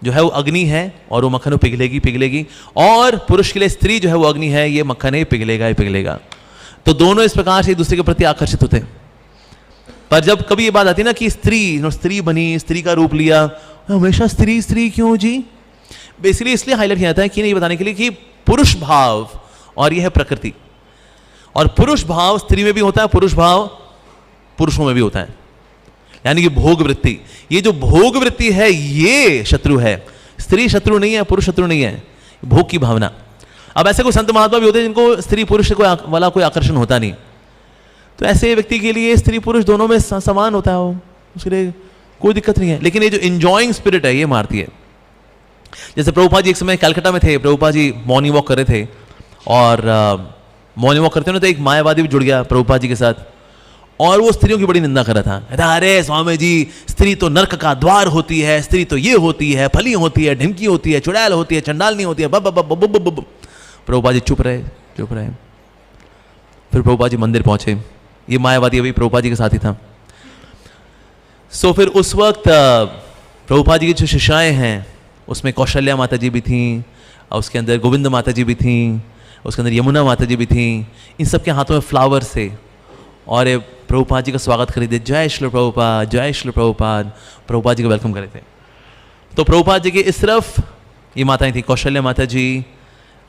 जो है वो अग्नि है और वो मक्खन पिघलेगी पिघलेगी, और पुरुष के लिए स्त्री जो है वो अग्नि है, ये मक्खन ही पिघलेगा ही पिघलेगा। तो दोनों इस प्रकार से एक दूसरे के प्रति आकर्षित होते हैं। पर जब कभी ये बात आती है ना कि स्त्री बनी, स्त्री का रूप लिया, हमेशा स्त्री स्त्री क्यों जी? बेसिकली इसलिए हाईलाइट किया जाता है कि नहीं बताने के लिए कि पुरुष भाव और यह है प्रकृति, और पुरुष भाव स्त्री में भी होता है, पुरुष भाव पुरुषों में भी होता है, यानी कि भोग वृत्ति। ये जो भोग वृत्ति है ये शत्रु है, स्त्री शत्रु नहीं है, पुरुष शत्रु नहीं है, भोग की भावना। अब ऐसे कोई संत महात्मा भी होते हैं जिनको स्त्री पुरुष वाला कोई आकर्षण होता नहीं, तो ऐसे व्यक्ति के लिए स्त्री पुरुष दोनों में समान होता है, उसके लिए कोई दिक्कत नहीं है। लेकिन ये जो इंजॉइंग स्पिरिट है ये मारती है। जैसे प्रभुपाद जी एक समय कलकत्ता में थे, प्रभुपाद जी मॉर्निंग वॉक कर रहे थे, और मॉर्निंग वॉक करते हो ना, तो एक मायावादी भी जुड़ गया प्रभुपाद जी के साथ, और वो स्त्रियों की बड़ी निंदा कर रहा था। कहता अरे स्वामी जी, स्त्री तो नरक का द्वार होती है, स्त्री तो ये होती है, फली होती है, ढिमकी होती है, चुड़ैल होती है, चंडालनी होती है, बब। प्रभुपाद जी चुप रहे। फिर प्रभुपाद जी मंदिर पहुंचे, ये मायावादी अभी प्रभुपाद जी के साथ ही था। सो फिर उस वक्त प्रभुपाद जी की जो शिष्याएं हैं उसमें कौशल्या माता जी भी थीं, और उसके अंदर गोविंद माता जी भी थीं, उसके अंदर यमुना माता जी भी थीं। इन सब के हाथों में फ्लावर से और ये प्रभुपाद जी का स्वागत खरीदे, जय श्री प्रभुपाद, जय श्री प्रभुपाद, प्रभुपाद जी को वेलकम करे थे। तो प्रभुपाद जी के इस तरफ ये माताएं थी, कौशल्या माता जी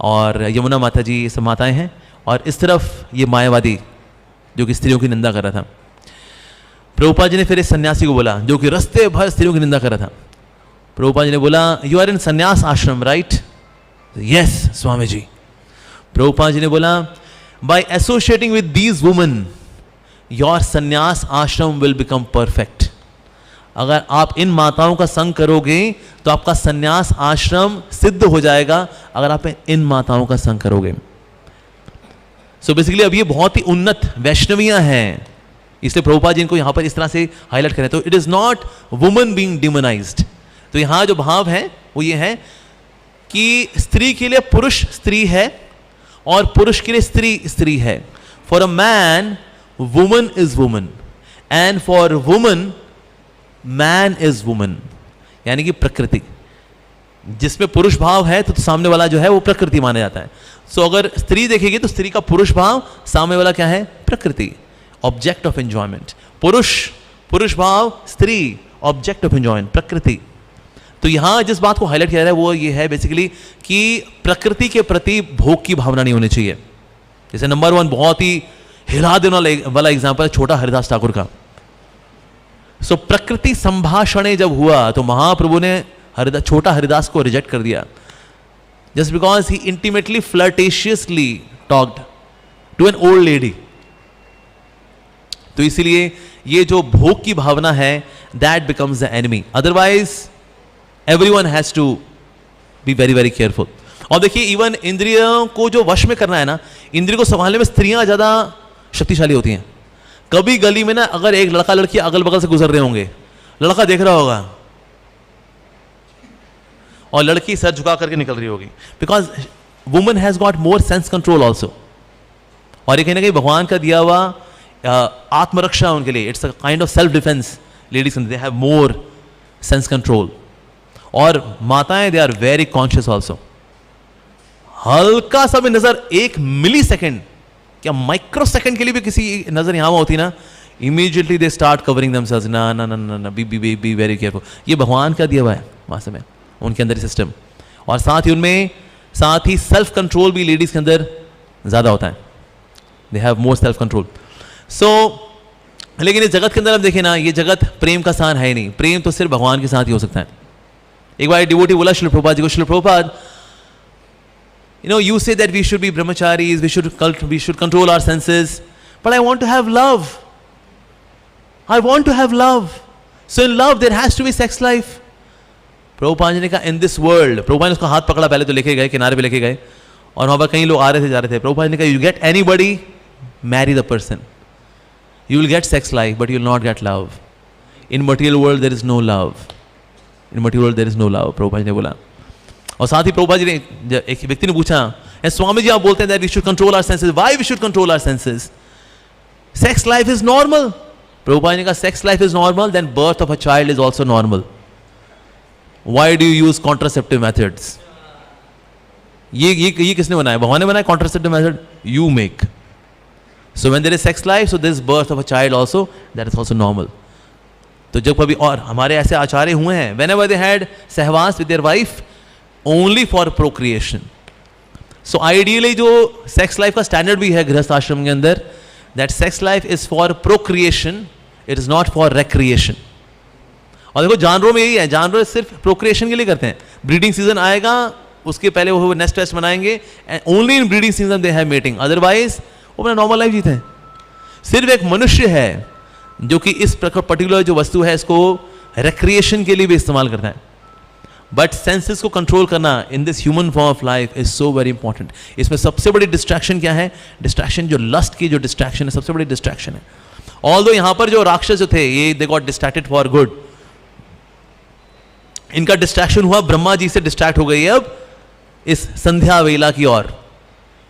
और यमुना माता जी, ये सब माताएं हैं, और इस तरफ ये मायावादी जो कि स्त्रियों की निंदा कर रहा था। प्रभुपाद जी ने फिर इस सन्यासी को बोला जो कि रस्ते भर स्त्रियों की निंदा कर रहा था। प्रभुपाद जी ने बोला, you are in sannyas ashram right? Yes Swami ji. Prabhupada ji ने बोला, by associating with these women your sannyas ashram will become perfect. अगर आप इन माताओं का संग करोगे तो आपका सन्यास आश्रम सिद्ध हो जाएगा, अगर आप इन माताओं का संग करोगे। सो बेसिकली अब ये बहुत ही उन्नत वैष्णवियां हैं, इसलिए प्रभुपाद जी इनको यहां पर इस तरह से हाईलाइट करें। तो it is not woman being demonized. तो यहां जो भाव है वो ये है कि स्त्री के लिए पुरुष स्त्री है और पुरुष के लिए स्त्री स्त्री है। For a man woman is woman and for woman man is woman, यानी कि प्रकृति जिसमें पुरुष भाव है तो सामने वाला जो है वो प्रकृति माना जाता है। सो अगर स्त्री देखेगी तो स्त्री का पुरुष भाव, सामने वाला क्या है? प्रकृति, ऑब्जेक्ट ऑफ एंजॉयमेंट। पुरुष भाव, स्त्री ऑब्जेक्ट ऑफ एंजॉयमेंट, प्रकृति। तो यहां जिस बात को हाईलाइट किया जा रहा है वो ये है बेसिकली कि प्रकृति के प्रति भोग की भावना नहीं होनी चाहिए। जैसे नंबर 1 बहुत ही हिला देने वाला एग्जाम्पल है छोटा हरिदास ठाकुर का। सो प्रकृति संभाषण जब हुआ तो महाप्रभु ने छोटा हरिदास को रिजेक्ट कर दिया, just because he intimately flirtatiously talked to an old lady. तो इसीलिए ये जो भोग की भावना है that becomes the enemy. Otherwise everyone has to be very very careful. और देखिए इवन इंद्रियों को जो वश में करना है ना, इंद्रियों को संभालने में स्त्रियां ज्यादा शक्तिशाली होती हैं। कभी गली में ना अगर एक लड़का लड़की अगल बगल से गुजर रहे होंगे, लड़का देख रहा होगा और लड़की सर झुका करके निकल रही होगी, because woman has got more sense control also. और ये कहीं ना कहीं भगवान का दिया हुआ आत्मरक्षा उनके लिए, it's a kind of self defence. Ladies they have more sense control. और माताएं they are very conscious also. हल्का सा भी नजर, 1 मिली सेकेंड क्या माइक्रो सेकेंड के लिए भी किसी नजर यहां होती ना, Immediately they start covering themselves. ना ना ना ना ना, be very careful. ये भगवान का दिया हुआ है वास्तव में उनके अंदर सिस्टम, और साथ ही सेल्फ कंट्रोल भी लेडीज के अंदर ज़्यादा होता है. They have more self control. So लेकिन इस जगत के अंदर आप देखें ना, ये जगत प्रेम का स्थान है ही नहीं. प्रेम तो सिर्फ भगवान के साथ ही हो सकता है. एक बार डिवोटी बोला श्रील प्रभुपाद जी को, Srila Prabhupada, you say that we should be brahmacharis, we should control our senses, but I want to have love. I want to have love. So in love there has to be sex life. Prabhupada ji ने कहा, in this world, Prabhupada ने उसका हाथ पकड़ा, पहले तो लेके गए, किनारे पे लेके गए, और वहां पर कई लोग आ रहे थे, जा रहे थे. प्रभुपाद जी ने कहा, you get anybody, marry the person. You will get sex life, but you will not get love. In material world there is no love. In material world there is no love. Prabhupada ji ने बोला. और साथ ही प्रभुपाद जी ने, एक व्यक्ति ने पूछा, स्वामी जी आप बोलते हैं that we should control our senses. Why we should control our senses? Sex life is normal. Prabhupada ji ने कहा, sex life is normal, then birth of a child is also normal. Why do you use contraceptive methods? ये किसने बनाया? भगवान ने बनाया contraceptive method. You make. So when there is sex life, so there is birth of a child also, that is also normal. तो जब कभी, और हमारे ऐसे आचार्य हुए हैं, whenever they had सहवास with their wife, only for procreation. So ideally जो sex life का standard भी है गृहस्थ आश्रम के अंदर, that sex life is for procreation, it is not for recreation. और देखो जानवरों में यही है, जानवर सिर्फ प्रोक्रिएशन के लिए करते हैं. ब्रीडिंग सीजन आएगा, उसके पहले वो नेस्ट टेस्ट बनाएंगे, and only in breeding season they have mating, otherwise वो अपना नॉर्मल लाइफ जीते हैं. सिर्फ एक मनुष्य है जो कि इस पर्टिकुलर जो वस्तु है इसको रिक्रिएशन के लिए भी इस्तेमाल करता है. बट सेंसेस को कंट्रोल करना in this human form of life is so very important. इसमें सबसे बड़ी डिस्ट्रैक्शन क्या है? डिस्ट्रैक्शन जो लस्ट की जो डिस्ट्रैक्शन है, सबसे बड़ी डिस्ट्रैक्शन है. ऑल्दो यहां पर जो राक्षस जो थे, ये they got distracted for good. इनका डिस्ट्रैक्शन हुआ, ब्रह्मा जी से डिस्ट्रैक्ट हो गई है अब इस संध्या वेला की ओर.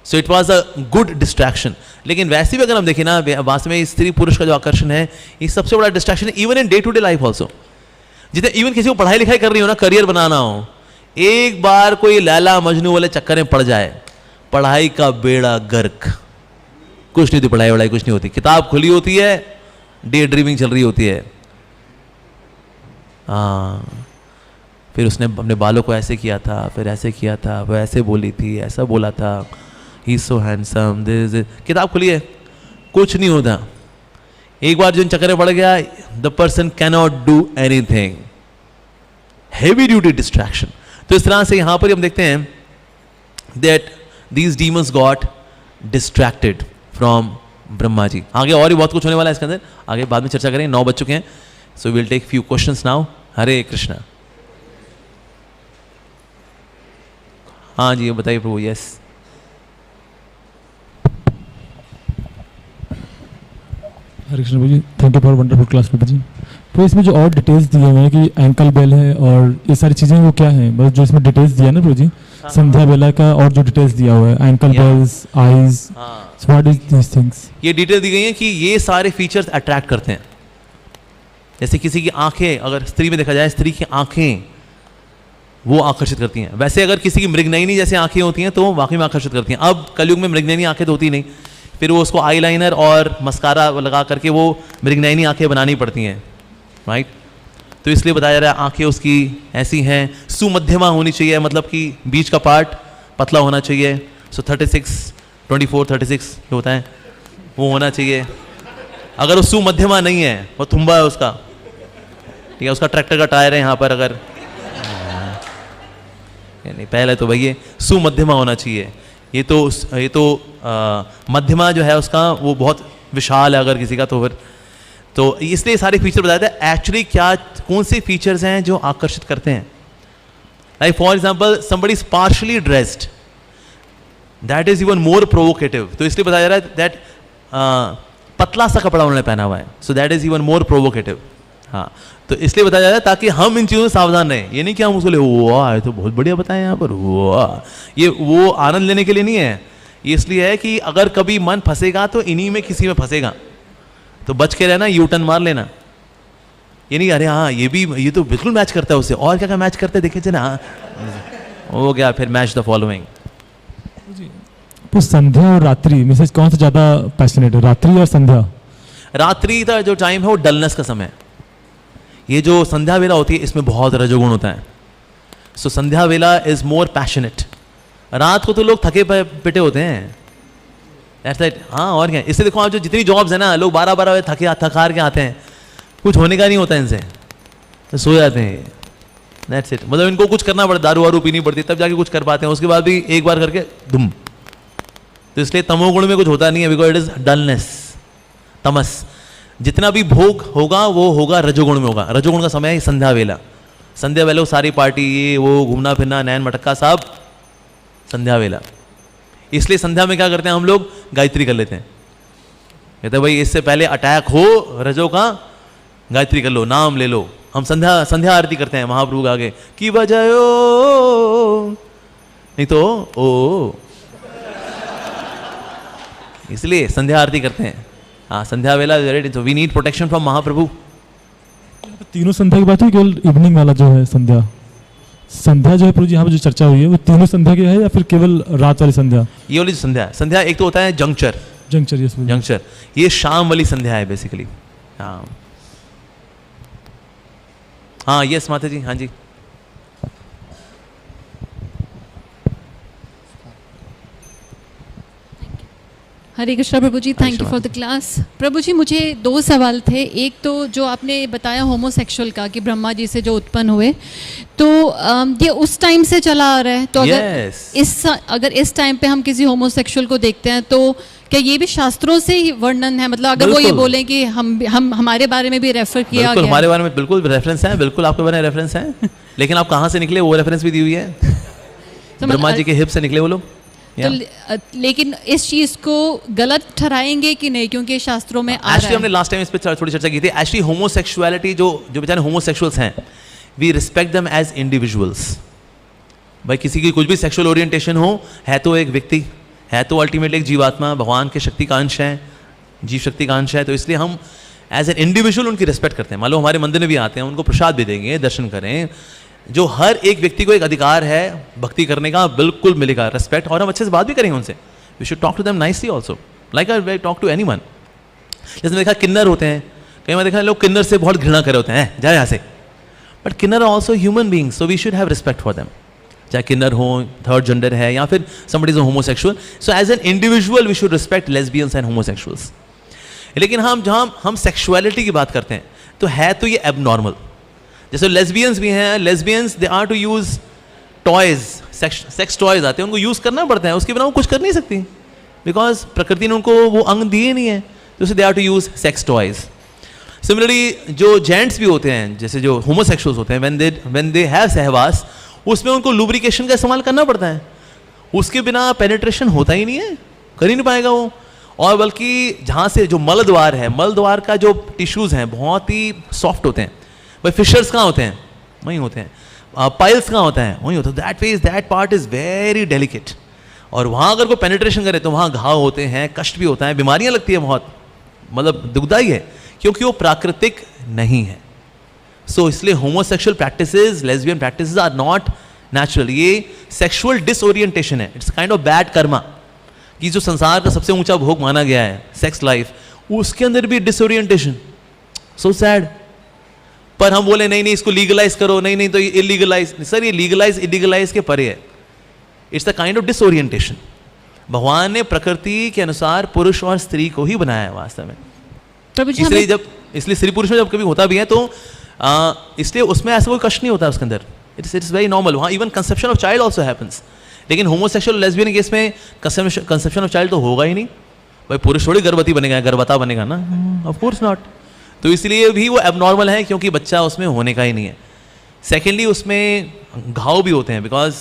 So it was a good distraction. लेकिन वैसे भी अगर हम देखें ना, वास्तव में स्त्री पुरुष का जो आकर्षण है, ये सबसे बड़ा डिस्ट्रैक्शन है, even in day to day life also. जितने इवन किसी को पढ़ाई लिखाई करनी हो ना, करियर बनाना हो, एक बार कोई लैला मजनू वाले चक्कर में पड़ जाए, पढ़ाई का बेड़ा गर्क. कुछ नहीं होती, पढ़ाई वढ़ाई कुछ नहीं होती. किताब खुली होती है, डे ड्रीमिंग चल रही होती है. फिर उसने अपने बालों को ऐसे किया था, फिर ऐसे किया था, वो ऐसे बोली थी, ऐसा बोला था, ही सो हैंडसम, किताब खुली है, कुछ नहीं होता. एक बार जो चक्कर में पड़ गया, the person cannot do anything. Heavy duty distraction. तो इस तरह से यहां पर हम देखते हैं that these demons got distracted from Brahma ji. आगे और भी बहुत कुछ होने वाला है इसके अंदर, आगे बाद में चर्चा करें. 9 बज चुके हैं, so will take few questions now. Hare Krishna. हाँ जी, बताइए प्रभु. Yes, Hare Krishna ji, thank you for wonderful class प्रभु जी. तो इसमें जो और डिटेल्स दिए हुए हैं कि एंकल बेल है और ये सारी चीज़ें, वो क्या है? बस जो इसमें डिटेल्स दिया ना प्रभु जी, संध्या बेला का, और जो डिटेल्स दिया हुआ है, ankle bells, eyes, what is this things? ये डिटेल दी गई है कि ये सारे फीचर्स अट्रैक्ट करते हैं. जैसे किसी की आंखें, अगर स्त्री में देखा जाए, स्त्री की आंखें वो आकर्षित करती हैं. वैसे अगर किसी की मृगनयनी जैसे आंखें होती हैं तो वाकई में आकर्षित करती हैं. अब कलयुग में मृगनयनी आंखें तो होती नहीं, फिर वो उसको आईलाइनर और मस्कारा लगा करके वो मृगनयनी आंखें बनानी पड़ती हैं, राइट. तो इसलिए बताया जा रहा है आंखें उसकी ऐसी हैं, सुमध्यमा होनी चाहिए, मतलब कि बीच का पार्ट पतला होना चाहिए. सो 36, 24, 36 जो होता है वो होना चाहिए. अगर वो सुमध्यमा नहीं है, वो थुम्बा है उसका, ठीक है, उसका ट्रैक्टर का टायर है यहाँ पर, अगर नहीं, पहले तो भैया सुमध्यमा होना चाहिए. ये तो मध्यमा जो है उसका वो बहुत विशाल है अगर किसी का, तो फिर तो इसलिए सारे फीचर बताए थे. एक्चुअली क्या, कौन से फीचर्स हैं जो आकर्षित करते हैं? Like for example somebody is partially dressed, that is even more provocative. तो इसलिए बताया जा रहा है दैट पतला सा कपड़ा उन्होंने पहना हुआ है, so that is even more provocative. हाँ, तो इसलिए बताया जा रहा है ताकि हम इन चीज़ों से सावधान रहें. ये नहीं कि हम उसको ले, वाह ये तो बहुत बढ़िया बताया यहाँ पर, वाह, ये वो आनंद लेने के लिए नहीं है. ये इसलिए है कि अगर कभी मन फंसेगा तो इन्हीं में किसी में फंसेगा, तो बच के रहना, यू टर्न मार लेना. ये नहीं अरे हाँ ये तो बिल्कुल मैच करता है उससे, और क्या क्या मैच करते हैं देखे ना, हो गया फिर मैच द फॉलोइंग. तो संध्या और रात्रि में से कौन सा ज़्यादा पैशनेट है, रात्रि और संध्या? रात्रि का जो टाइम है वो डलनेस का समय है। ये जो संध्या वेला होती है इसमें बहुत रजोगुण होता है। सो संध्या वेला इज मोर पैशनेट। रात को तो लोग थके पिटे होते हैं, दैट्स राइट। हाँ और क्या, इससे देखो आप जो जितनी जॉब्स है ना, लोग 12-12 बजे थकार के आते हैं, कुछ होने का नहीं होता इनसे, तो सो जाते हैं। That's it. मतलब इनको कुछ करना पड़ता, दारू वारू पीनी पड़ती तब जाके कुछ कर पाते हैं, उसके बाद भी एक बार करके धुम। तो इसलिए तमोगुण में कुछ होता नहीं है, बिकॉज इट इज डलनेस, तमस। जितना भी भोग होगा वो होगा रजोगुण में होगा। रजोगुण का समय है संध्या वेला। संध्या वेला सारी पार्टी, ये वो घूमना फिरना, नैन मटक्का, सब संध्या वेला। इसलिए संध्या में क्या करते हैं हम लोग, गायत्री कर लेते हैं। कहते हैं भाई इससे पहले अटैक हो रजो का, गायत्री कर लो, नाम ले लो। हम संध्या आरती करते हैं महाप्रभु के आगे, की बजायो नहीं तो ओ, इसलिए संध्या आरती करते हैं। हाँ, संध्या वेला तो वी नीड प्रोटेक्शन फ्रॉम महाप्रभु। तीनों संध्या की बात है, केवल इवनिंग वाला जो है संध्या, संध्या जो है प्रभु जी यहाँ पे जो चर्चा हुई है वो तीनों संध्या की है या फिर केवल रात वाली संध्या? ये वाली संध्या एक तो होता है जंक्चर, जंक्चर, ये शाम वाली संध्या है बेसिकली। हाँ हाँ, यस माता जी, हाँ जी। Hare Krishna prabhu ji, thank you for the class. प्रभु जी मुझे 2 सवाल थे। एक तो जो आपने बताया होमोसेक्सुअल का कि ब्रह्मा जी से जो उत्पन्न हुए, तो ये उस टाइम से चला आ रहा है, तो अगर इस टाइम पे हम किसी होमोसेक्सुअल को देखते हैं तो क्या ये भी शास्त्रों से ही वर्णन है? मतलब अगर वो ये बोलें कि हम हमारे बारे में भी रेफर किया गया, हमारे बारे में बिल्कुल रेफरेंस है, बिल्कुल आपके बारे में रेफरेंस है। लेकिन आप कहाँ से निकले वो रेफरेंस भी दी हुई है, ब्रह्मा जी के हिप से निकले वो लोग। तो लेकिन इस चीज को गलत ठहराएंगे कि नहीं, क्योंकि शास्त्रों में आ रहा है। हमने लास्ट टाइम इस पे थोड़ी चर्चा की थी। एक्चुअली होमोसेक्सुअलिटी जो बेचारे होमोसेक्सुअल्स हैं, we respect them as individuals. भाई किसी की कुछ भी सेक्सुअल ओरिएंटेशन हो, है तो एक व्यक्ति, है तो अल्टीमेटली एक जीवात्मा, भगवान के शक्ति का अंश है, जीव शक्ति का अंश है। तो इसलिए हम एज एन इंडिविजुअल उनकी रिस्पेक्ट करते हैं। मान लो हमारे मंदिर में भी आते हैं, उनको प्रसाद भी देंगे, दर्शन करें। जो हर एक व्यक्ति को एक अधिकार है भक्ति करने का, बिल्कुल मिलेगा रेस्पेक्ट, और हम अच्छे से बात भी करेंगे उनसे। We should talk to them nicely also, like I talk to anyone. जैसे देखा किन्नर होते हैं, कई बार देखा लोग किन्नर से बहुत घृणा करे होते हैं, जाए यहाँ से, बट किन्नर are also human beings, so we should have respect for them. चाहे किन्नर हो, थर्ड जेंडर है, या फिर somebody is a homosexual, so as an individual we should respect lesbians and homosexuals. लेकिन हम सेक्सुअलिटी की बात करते हैं तो है तो ये एबनॉर्मल। जैसे लेस्बियंस भी हैं, lesbians they are to use toys, sex toys आते हैं, उनको यूज करना पड़ता है, उसके बिना वो कुछ कर नहीं सकती, बिकॉज प्रकृति ने उनको वो अंग दिए नहीं है, तो उसे they are to use sex toys. Similarly जो जेंट्स भी होते हैं, जैसे जो होमोसेक्सुअल्स होते हैं, व्हेन दे हैव सहवास, उसमें उनको लुब्रिकेशन का इस्तेमाल करना पड़ता है, उसके बिना पेनिट्रेशन होता ही नहीं है, कर ही नहीं पाएगा वो। और बल्कि जहाँ से जो मल द्वार है, मल द्वार का जो टिश्यूज़ हैं बहुत ही सॉफ्ट होते हैं। भाई फिशर्स कहाँ होते हैं? वहीं होते हैं। पाइल्स कहाँ होता है? वहीं होता है। That part is very delicate, और वहाँ अगर कोई पेनिट्रेशन करे तो वहाँ घाव होते हैं, कष्ट भी होता है, बीमारियाँ लगती है बहुत, मतलब दुखदाई है, क्योंकि वो प्राकृतिक नहीं है। सो इसलिए homosexual practices, lesbian practices are not natural. ये सेक्सुअल डिसओरिएंटेशन है, it's kind of bad karma. कि जो संसार का सबसे ऊंचा भोग माना गया है सेक्स लाइफ, उसके अंदर भी डिसओरिएंटेशन, सो सैड। पर हम बोले नहीं इसको लीगलाइज करो, नहीं तो ये इलीगलाइज। सर ये लीगलाइज इलीगलाइज के परे है, it's the kind of disorientation. भगवान ने प्रकृति के अनुसार पुरुष और स्त्री को ही बनाया है वास्तव में। इसलिए स्त्री पुरुष में जब कभी होता भी है तो इसलिए उसमें ऐसा कोई कष्ट नहीं होता उसके अंदर, इट्स वेरी नॉर्मल। वहाँ even conception of child also happens. लेकिन होमोसेक्सुअल लेस्बियन केस में कंसेप्शन ऑफ चाइल्ड तो होगा ही नहीं। भाई पुरुष थोड़ी गर्भवती बनेगा, गर्भवता बनेगा ना, ऑफ कोर्स नॉट। तो इसलिए भी वो एबनॉर्मल है, क्योंकि बच्चा उसमें होने का ही नहीं है। सेकेंडली उसमें घाव भी होते हैं, बिकॉज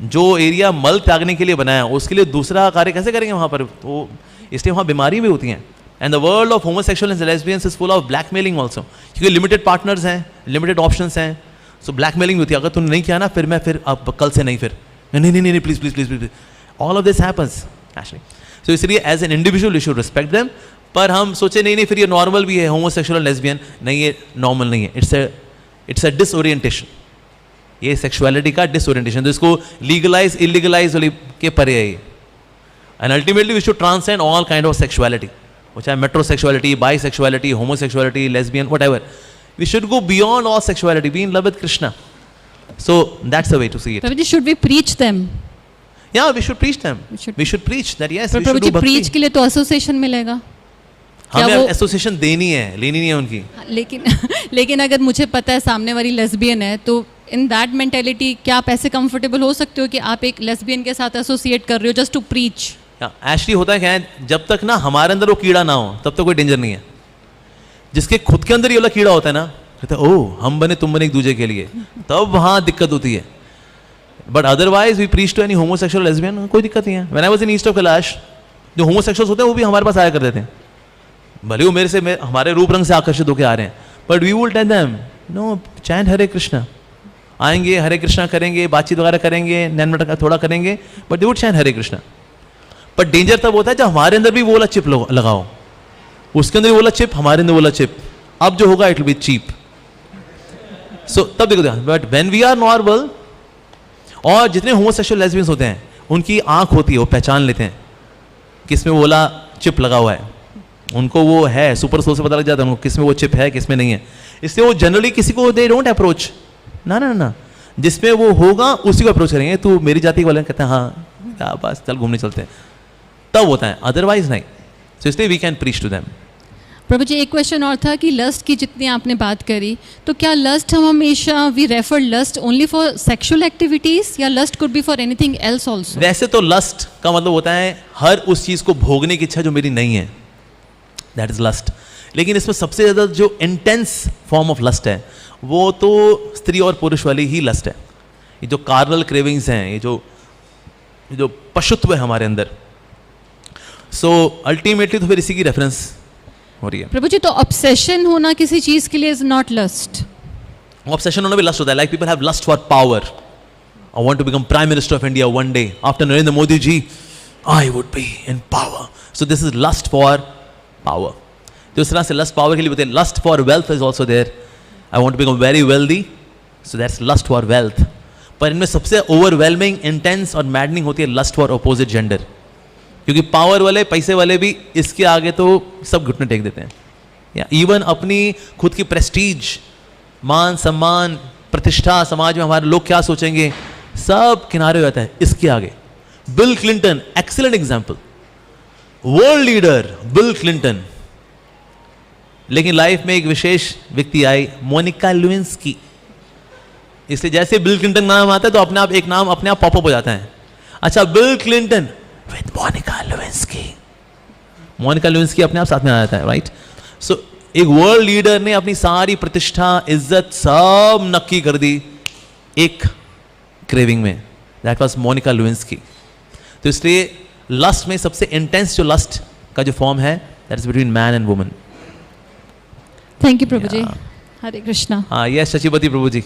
जो एरिया मल त्यागने के लिए बनाया उसके लिए दूसरा कार्य कैसे करेंगे वहाँ पर, तो इसलिए वहाँ बीमारी भी होती हैं। And the world of homosexual and lesbians is full of blackmailing also, क्योंकि लिमिटेड पार्टनर्स हैं, लिमिटेड ऑप्शंस हैं, सो ब्लैकमेलिंग होती है। अगर तुमने नहीं किया ना, फिर अब कल से नहीं, फिर नहीं please, all of this happens actually. So इसलिए as an individual you should respect them. पर हम सोचे नहीं फिर ये नॉर्मल भी है, होमोसेक्सुअल और लेस्बियन नहीं, ये नॉर्मल नहीं है, इट्स अ डिसओरिएंटेशन, ये सेक्सुअलिटी का डिसओरिएंटेशन। तो इसको लीगलाइज इलीगलाइज के परे है ये। And ultimately we should transcend all kind of sexuality, वो चाहे metrosexuality, bisexuality, homosexuality, lesbian, whatever, we should go beyond all sexuality, be in love with Krishna. So that's the way to see it. Prabhuji, should we preach them? Yeah, we should preach them. We should preach that yes, we should do bhakti. preach के लिए तो association मिलेगा. हमें association देनी है, लेनी नहीं है उनकी. लेकिन अगर मुझे पता है सामने वाली लेस्बियन है, तो इन दैट मेंटेलिटी क्या आप ऐसे कंफर्टेबल हो सकते हो कि आप एक लेस्बियन के साथ एसोसिएट कर रहे हो जस्ट टू प्रीच? एक्चुअली होता है क्या है, जब तक ना हमारे अंदर वो कीड़ा ना हो तब तक कोई डेंजर नहीं है. जिसके खुद के अंदर ये वाला कीड़ा होता है ना, कहते हैं ओह हम बने तुम बने एक दूसरे के लिए, तब वहाँ दिक्कत होती है. But otherwise we preach to any homosexual lesbian, कोई दिक्कत नहीं है. When I was in east of Kailash, जो होमोसेक्सुअल्स होते हैं वो भी हमारे पास आया करते थे, भले वो मेरे से हमारे रूप रंग से आकर्षित होकर आ रहे हैं, but we will tell them no, chant Hare Krishna. आएंगे, हरे कृष्णा करेंगे, बातचीत वगैरह करेंगे, नैन मटका थोड़ा करेंगे, but they would chant Hare Krishna. पर डेंजर तब होता है जब हमारे अंदर भी वो वाला चिप लगाओ, उसके अंदर भी वो वाला चिप, हमारे अंदर वो वाला चिप, अब जो होगा it will be cheap. So तब देखो, but when we are normal, और जितने होमोसेक्सुअल लेस्बियंस होते हैं उनकी आंख होती है, वो पहचान लेते हैं किसमें वो वाला चिप लगा हुआ है. उनको वो है, सुपर सोल से पता लग जाता है उनको किसमें वो चिप है, किसमें नहीं है. इसलिए वो जनरली किसी को दे डोंट अप्रोच, ना ना ना, जिसमें वो होगा उसी को अप्रोच करेंगे. तू मेरी जाति वाले कहते हैं हाँ क्या बस चल घूमने चलते हैं, तब होता है, अदरवाइज नहीं. सो इसलिए we can preach to them. प्रभु जी, एक क्वेश्चन और था कि लस्ट की जितनी आपने बात करी, तो क्या लस्ट हम हमेशा we refer lust only for sexual activities या lust could be for anything else also? वैसे तो लस्ट का मतलब होता है हर उस चीज को भोगने की इच्छा जो मेरी नहीं है, दैट इज लस्ट. लेकिन इसमें सबसे ज्यादा जो इंटेंस फॉर्म ऑफ लस्ट है वो तो स्त्री और पुरुष वाली ही लस्ट है. ये जो कार्नल क्रेविंग्स हैं, ये जो पशुत्व है हमारे अंदर, सो अल्टीमेटली तो फिर इसी की रेफरेंस हो रही है. प्रभु जी, तो ऑब्सेशन होना किसी चीज के लिए इज नॉट लस्ट? ऑब्सेशन होना भी लस्ट होता है. Like people have lust for power. I want to become prime minister of India one day after Narendra Modi ji, I would be in power. So this is lust for power. तो इस तरह से lust power के लिए होते हैं. Lust for wealth is also there. I want to become very wealthy, so that's lust for wealth. पर इनमें सबसे ओवरवेलमिंग, इंटेंस और मैडनिंग होती है लस्ट फॉर अपोजिट जेंडर, क्योंकि पावर वाले, पैसे वाले भी इसके आगे तो सब घुटने टेक देते हैं. या इवन अपनी खुद की प्रेस्टीज, मान सम्मान, प्रतिष्ठा, समाज में हमारे लोग क्या सोचेंगे, सब किनारे हो जाता है इसके आगे. Bill Clinton, excellent example, world leader bill Clinton. लेकिन लाइफ में एक विशेष व्यक्ति आई, मोनिका लेविंस्की. इसलिए जैसे बिल क्लिंटन नाम आता है तो अपने आप एक नाम अपने आप पॉपअप हो जाता है. अच्छा, Bill Clinton with Monica Lewinsky, Monica Lewinsky अपने आप साथ में आ जाता है, राइट. सो एक वर्ल्ड लीडर ने अपनी सारी प्रतिष्ठा, इज्जत सब नक्की कर दी एक क्रेविंग में. That was Monica Lewinsky. तो इसलिए लस्ट में सबसे इंटेंस जो लस्ट का जो फॉर्म है, that is between man and woman. Thank you prabhu ji. Hare Krishna. हाँ, यस शशिपति प्रभु जी.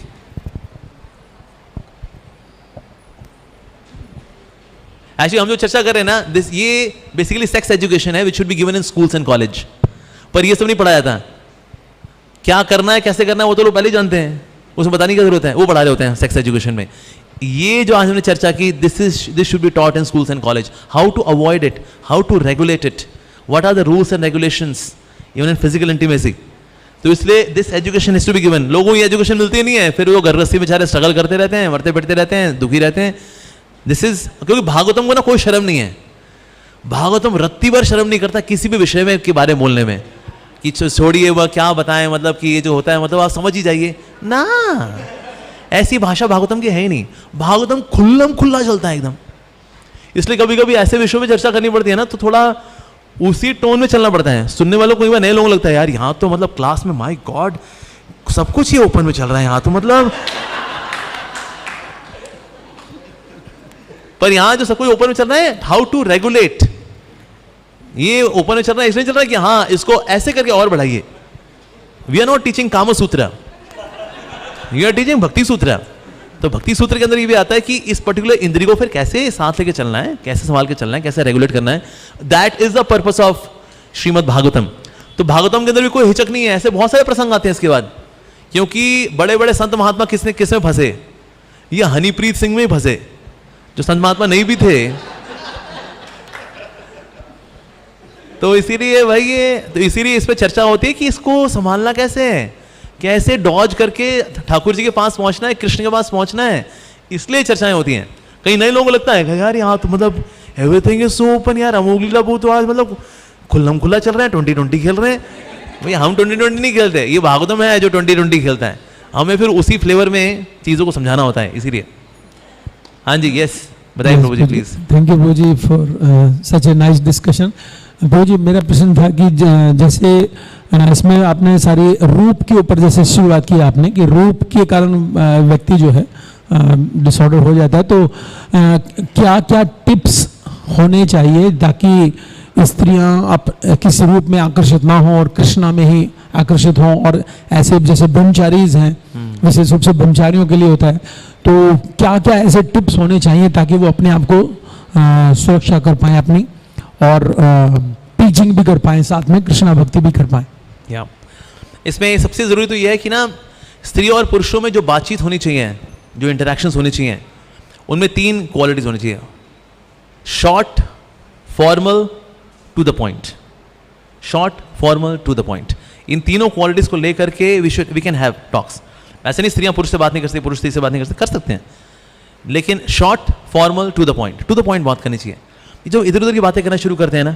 एक्चुअली हम जो चर्चा कर रहे हैं ना, दिस ये बेसिकली सेक्स एजुकेशन है which should be given in schools and college. पर ये सब नहीं पढ़ाया जाता. क्या करना है, कैसे करना है, वो तो लोग पहले ही जानते हैं, उसमें बताने की जरूरत है, वो पढ़ा रहे होते हैं सेक्स एजुकेशन में. ये जो आज हमने चर्चा की, this should be taught in schools and college. How to avoid it, how to regulate it, what are the rules and regulations even in physical intimacy. तो इसलिए this education is to be given. लोगों को ये education मिलती नहीं है, फिर वो घर गृहस्थी बेचारे स्ट्रगल करते रहते हैं, मरते पिटते रहते हैं, दुखी रहते हैं. दिस इज क्योंकि भागवतम को ना कोई शर्म नहीं है. भागवतम रत्ती भर शर्म नहीं करता किसी भी विषय में के बारे में बोलने में, कि छोड़िए वह क्या बताएं, मतलब कि ये जो होता है मतलब आप समझ ही जाइए ना. ऐसी भाषा भागवतम की है ही नहीं. भागवतम खुल्लम खुल्ला चलता है एकदम. इसलिए कभी कभी ऐसे विषयों में चर्चा करनी पड़ती है ना, तो थोड़ा उसी टोन में चलना पड़ता है. सुनने वालों को कई बार नए लोगों लगता है यार यहाँ तो मतलब क्लास में माय गॉड सब कुछ ही ओपन में चल रहा है यहाँ तो मतलब. पर यहां जो सब कुछ ओपन में चल रहा है, हाउ टू रेगुलेट, ये ओपन में चल रहा है इसलिए चल रहा है कि हाँ इसको ऐसे करके और बढ़ाइए. वी आर नॉट टीचिंग कामा सूत्र, वी आर टीचिंग भक्ति सूत्र. तो भक्ति सूत्र के अंदर ये भी आता है कि इस पर्टिकुलर इंद्रिय को फिर कैसे साथ लेके चलना है, कैसे संभाल के चलना है, कैसे रेगुलेट करना है. That is the purpose of Shrimad Bhagavatam. तो भागवतम के अंदर भी कोई हिचक नहीं है. ऐसे बहुत सारे प्रसंग आते हैं इसके बाद, क्योंकि बड़े बड़े संत महात्मा किस में फंसे, ये हनीप्रीत सिंह में ही फंसे. जो संत महात्मा नहीं भी थे, तो इसीलिए भाई ये, तो इसीलिए इस पे चर्चा होती है कि इसको संभालना कैसे है, कैसे डॉज करके ठाकुर जी के पास पहुंचना है, कृष्ण के पास पहुंचना है, इसलिए चर्चाएं होती हैं। कई नए लोगों को लगता है कि यार यहाँ तो मतलब एवरीथिंग इज सो ओपन, यार अमोघ लीला भूत तो आज मतलब खुल्लम खुला चल रहा है, 2020 खेल रहे हैं। भैया हम 2020 नहीं खेलते, ये भागवतम है जो 2020 खेलता है। हमें फिर उसी फ्लेवर में चीज़ों को समझाना होता है, इसीलिए। हाँ जी, यस बताइए प्रभु जी please. Thank you prabhu ji for such a nice discussion. प्रभु जी मेरा प्रश्न था कि जैसे इसमें आपने सारी रूप के ऊपर जैसे शुरुआत की आपने कि रूप के कारण व्यक्ति जो है डिसऑर्डर हो जाता है, तो क्या क्या टिप्स होने चाहिए ताकि स्त्रियां किसी रूप में आकर्षित ना हो और कृष्णा में ही आकर्षित हों, और ऐसे जैसे ब्रह्मचारीज हैं विशेष रूप से ब्रह्मचारियों के लिए होता है, तो क्या क्या ऐसे टिप्स होने चाहिए ताकि वो अपने आप को सुरक्षा कर पाएं अपनी, और टीचिंग भी कर पाएं, साथ में कृष्णा भक्ति भी कर पाएं। या इसमें सबसे ज़रूरी तो यह है कि ना स्त्री और पुरुषों में जो बातचीत होनी चाहिए, जो इंटरेक्शंस होनी चाहिए, उनमें 3 क्वालिटीज होनी चाहिए। Short, formal, to the point. Short, formal, to the point. इन तीनों क्वालिटीज को लेकर के वी कैन हैव टॉक्स। ऐसे नहीं स्त्रियां पुरुष से बात नहीं कर सकती, पुरुष स्त्री से बात नहीं कर सकते हैं, लेकिन short, formal, to the point बात करनी चाहिए। जो इधर उधर की बातें करना शुरू करते हैं ना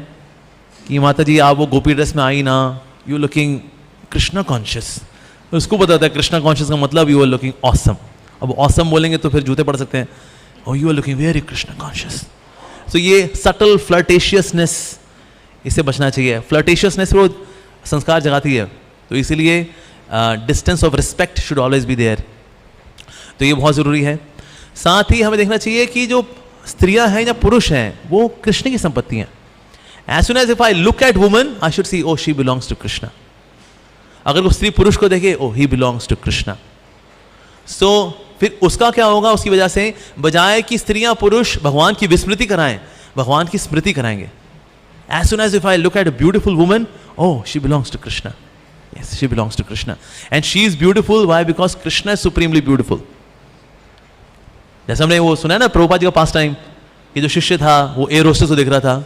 कि माता जी आप वो गोपी ड्रेस में आई ना, यू लुकिंग कृष्णा कॉन्शियस, उसको पता था कृष्णा कॉन्शियस का मतलब यू आर लुकिंग ऑसम। अब ऑसम बोलेंगे तो फिर जूते पड़ सकते हैं, और you are looking very Krishna conscious. तो ये सटल फ्लर्टेशियसनेस, इससे बचना चाहिए। फ्लर्टेशियसनेस वो संस्कार जगाती है, तो इसीलिए distance of respect should always be there, तो ये बहुत ज़रूरी है। साथ ही हमें देखना चाहिए कि जो स्त्रियां हैं या पुरुष हैं वो कृष्ण की संपत्ति हैं। As soon as if I look at woman I should see oh she belongs to Krishna. अगर वो स्त्री पुरुष को देखे oh he belongs to Krishna, so फिर उसका क्या होगा, उसकी वजह से बजाय कि स्त्रियां पुरुष भगवान की विस्मृति कराएं, भगवान की स्मृति कराएंगे। As soon as if I look at a beautiful woman, oh she belongs to Krishna, yes she belongs to Krishna, and she is beautiful, why? Because Krishna is supremely beautiful. जैसे हमने वो सुना है ना प्रभुपाद जी का पास टाइम, कि जो शिष्य था वो एयर होस्टेस को देख रहा था,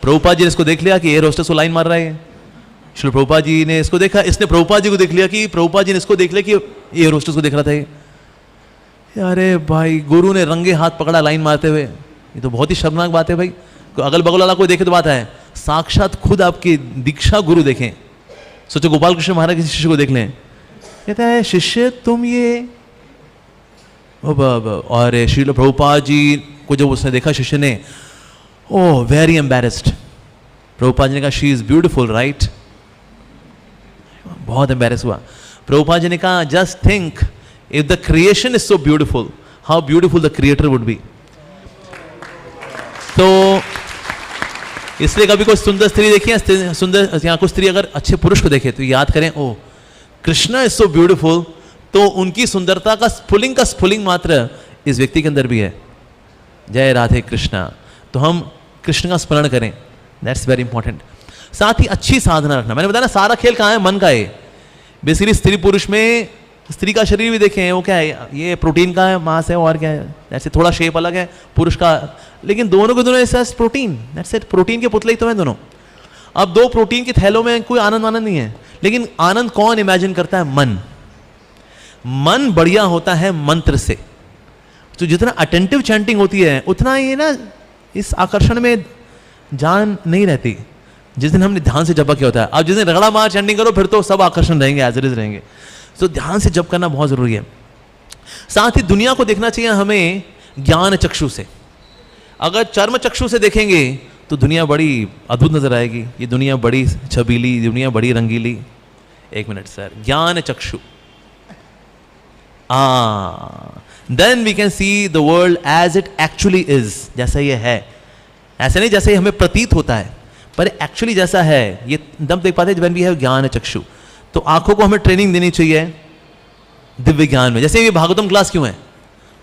प्रभुपाद जी ने इसको देख लिया कि एयर होस्टेस को लाइन मार रहा है। श्री प्रभुपाद जी ने इसको देखा, इसने प्रभुपाद जी को देख लिया कि प्रभुपाद जी ने इसको देख लिया कि एयर होस्टेस को देख रहा था ये। अरे भाई, गुरु ने रंगे हाथ पकड़ा लाइन मारते हुए, ये तो बहुत ही शर्मनाक बात है भाई। अगल बगल वाला कोई देखे तो बात है, साक्षात खुद आपके दीक्षा गुरु देखें। सोचो गोपाल कृष्ण महाराज किसी शिष्य को देख लें, कहता है शिष्य तुम ये, और श्रील प्रभुपाद जी को जब उसने देखा शिष्य ने, oh very embarrassed. Prabhupada ji ने कहा शी इज ब्यूटीफुल राइट, बहुत एम्बेरेस हुआ। प्रभुपाद जी ने कहा just think if the creation is so beautiful, how beautiful the creator would be. तो इसलिए कभी कोई सुंदर स्त्री देखिए, सुंदर यहाँ कोई स्त्री अगर अच्छे पुरुष को देखे तो याद करें ओ कृष्णा इज सो ब्यूटीफुल, तो उनकी सुंदरता का स्फुलिंग मात्र इस व्यक्ति के अंदर भी है। जय राधे कृष्णा। तो हम कृष्ण का स्मरण करें, दैट्स वेरी इंपॉर्टेंट। साथ ही अच्छी साधना रखना, मैंने बताया ना सारा खेल कहाँ है, मन का है। बेसिकली स्त्री पुरुष में, स्त्री का शरीर भी देखें वो क्या है, ये प्रोटीन का है, मांस है, और क्या है, जैसे थोड़ा शेप अलग है पुरुष का, लेकिन दोनों के दोनों ऐसा प्रोटीन, दैट्स इट, प्रोटीन के पुतले ही तो हैं दोनों। अब 2 प्रोटीन के थैलों में कोई आनंद नहीं है, लेकिन आनंद कौन इमेजिन करता है? मन बढ़िया होता है मंत्र से। तो जितना अटेंटिव चैंटिंग होती है उतना ही ना इस आकर्षण में जान नहीं रहती। जिस दिन हमने ध्यान से जप किया होता है, अब जिस दिन रगड़ा मार चैंटिंग करो फिर तो सब आकर्षण रहेंगे, एज इट इज रहेंगे। तो ध्यान से जप करना बहुत जरूरी है। साथ ही दुनिया को देखना चाहिए हमें ज्ञान चक्षु से। अगर चर्म चक्षु से देखेंगे तो दुनिया बड़ी अद्भुत नजर आएगी, ये दुनिया बड़ी छबीली, दुनिया बड़ी रंगीली। एक मिनट सर, ज्ञान चक्षु, then we can see the world as it actually is, जैसा ये है, ऐसे नहीं जैसे हमें प्रतीत होता है, पर एक्चुअली जैसा है ये दम देख पाते हैं व्हेन वी हैव ज्ञान चक्षु। तो आंखों को हमें ट्रेनिंग देनी चाहिए दिव्य ज्ञान में। जैसे ये भागवतम क्लास क्यों है?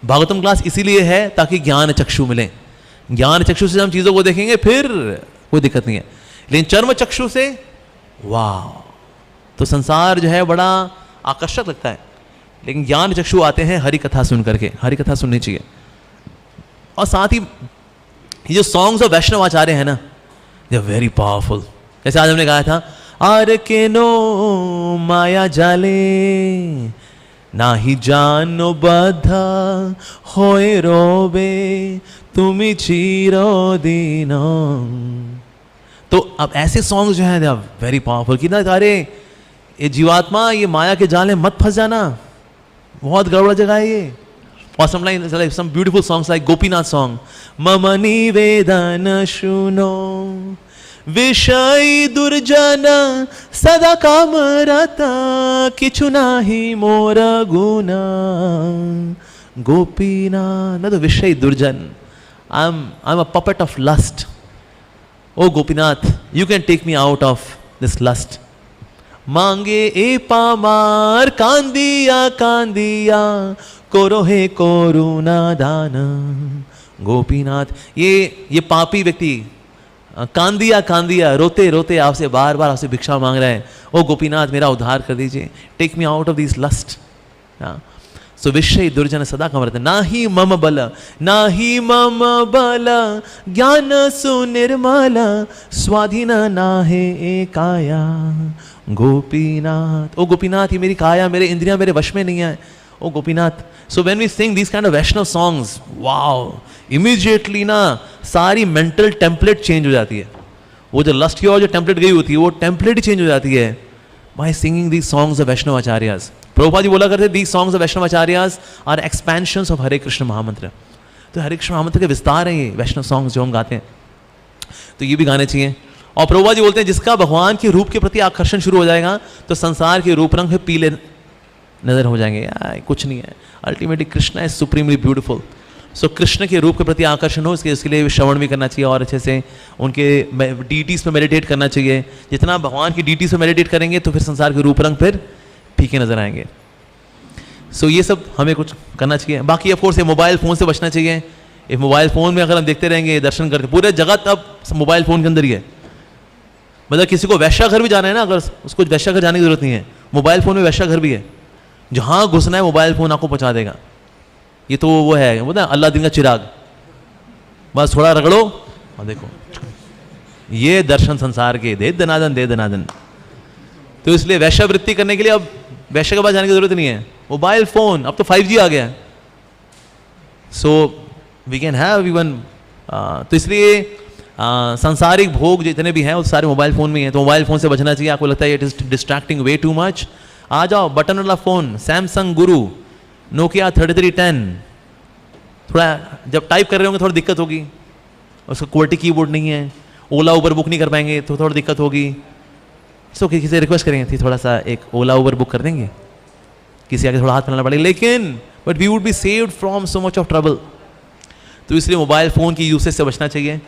भागवतम क्लास इसीलिए है ताकि ज्ञान चक्षु मिले। ज्ञान चक्षु से हम चीजों को देखेंगे फिर कोई दिक्कत नहीं है, लेकिन चर्म चक्षु से वाह, तो संसार जो है बड़ा आकर्षक लगता है। लेकिन ज्ञान चक्षु आते हैं हरि कथा सुन करके, हरि कथा सुननी चाहिए। और साथ ही ये जो सॉन्ग्स ऑफ वैष्णव आचार्य है ना, दे आर वेरी पावरफुल। जैसे आज हमने कहा था, आर के नो माया जाले नाही जानो बाधा होए रोबे तुमी चिरदिन। तो अब ऐसे सॉन्ग्स जो हैं दे आर वेरी पावरफुल कि ना, अरे ये जीवात्मा, ये माया के जाल में मत फंस जाना, बहुत गड़बड़ जगह है ये। और some beautiful songs like Gopinath song, मम निवेदन शुनो विषय दुर्जन सदा कामरता किछु नाही मोर गुना गोपीनाथ। ना तो विषय दुर्जन, I'm a puppet of lust. Oh Gopinath, you can take me out of this lust. मांगे ए पामार कांदिया कांदिया कोरो हे कोरुना दान। गोपीनाथ, ये पापी व्यक्ति कांदिया कांदिया रोते रोते आपसे बार बार आपसे भिक्षा मांग रहे हैं, ओ गोपीनाथ मेरा उद्धार कर दीजिए, take me out of this lust. So विषय दुर्जन सदा कमरते नाही मम बल नाही मम बल ज्ञान सुनिर्मल स्वाधीन नाहे एकाया गोपीनाथ। ओ गोपीनाथ, ये मेरी काया, मेरे इंद्रियां मेरे वश में नहीं है, ओ Gopinath. So when we sing this kind of Vaishnava songs, wow, immediately ना सारी मेंटल टेम्पलेट चेंज हो जाती है। वो जो लस्ट की ओर जो टेम्पलेट गई होती है, वो टेम्पलेट ही चेंज हो जाती है by singing these songs of Vaishnava acharyas. Prabhupada ji बोला करते, these songs of Vaishnava acharyas are expansions of Hare Krishna mahamantra. तो हरे कृष्ण महामंत्र के विस्तार है ये वैष्णव सॉन्ग्स जो हम गाते हैं, तो ये भी गाने चाहिए। और प्रभुपाद जी बोलते हैं, जिसका भगवान के रूप के प्रति आकर्षण शुरू हो जाएगा तो संसार के रूप रंग पीले नजर हो जाएंगे, कुछ नहीं है। Ultimately Krishna is supremely beautiful. So Krishna के रूप के प्रति आकर्षण हो, इसके लिए श्रवण भी करना चाहिए और अच्छे से उनके डीटीज पे मेडिटेट करना चाहिए। जितना भगवान की डीटीज पे मेडिटेट करेंगे तो फिर संसार के रूप रंग फिर फीके नजर आएंगे। सो ये सब हमें कुछ करना चाहिए। बाकी ऑफ कोर्स ये मोबाइल फ़ोन से बचना चाहिए। ये मोबाइल फ़ोन में अगर हम देखते रहेंगे, दर्शन करते, पूरे जगत अब मोबाइल फ़ोन के अंदर ही है। मतलब किसी को वैश्या घर भी जाना है ना, अगर उसको वैश्या घर जाने की जरूरत नहीं है, मोबाइल फ़ोन में वैश्या घर भी है। जहाँ घुसना है मोबाइल फ़ोन आपको पहुँचा देगा। ये तो वो है, बोलते हैं अल्लाह दिन का चिराग, बस थोड़ा रगड़ो और देखो, ये दर्शन संसार के दे दनादन दे दनादन। तो इसलिए वैश्यावृत्ति करने के लिए अब वैश्य के पास जाने की जरूरत नहीं है, मोबाइल फ़ोन, अब तो 5G आ गया है। So we can have even, तो इसलिए सांसारिक भोग जितने भी हैं वो सारे मोबाइल फ़ोन में हैं। तो मोबाइल फ़ोन से बचना चाहिए। आपको लगता है it is distracting way too much, आ जाओ बटन वाला फ़ोन, सैमसंग गुरु, नोकिया 3310। थोड़ा जब टाइप कर रहे होंगे थोड़ी दिक्कत होगी, उसका क्वालिटी कीबोर्ड नहीं है, ओला उबर बुक नहीं कर पाएंगे तो थोड़ी दिक्कत होगी। सो किसी से रिक्वेस्ट करेंगे थी थोड़ा सा एक ओला उबर बुक कर देंगे, किसी आगे थोड़ा हाथ फैलाना पड़ेगा, लेकिन but we would be saved from so much of trouble. तो इसलिए मोबाइल फ़ोन की यूसेज से बचना चाहिए।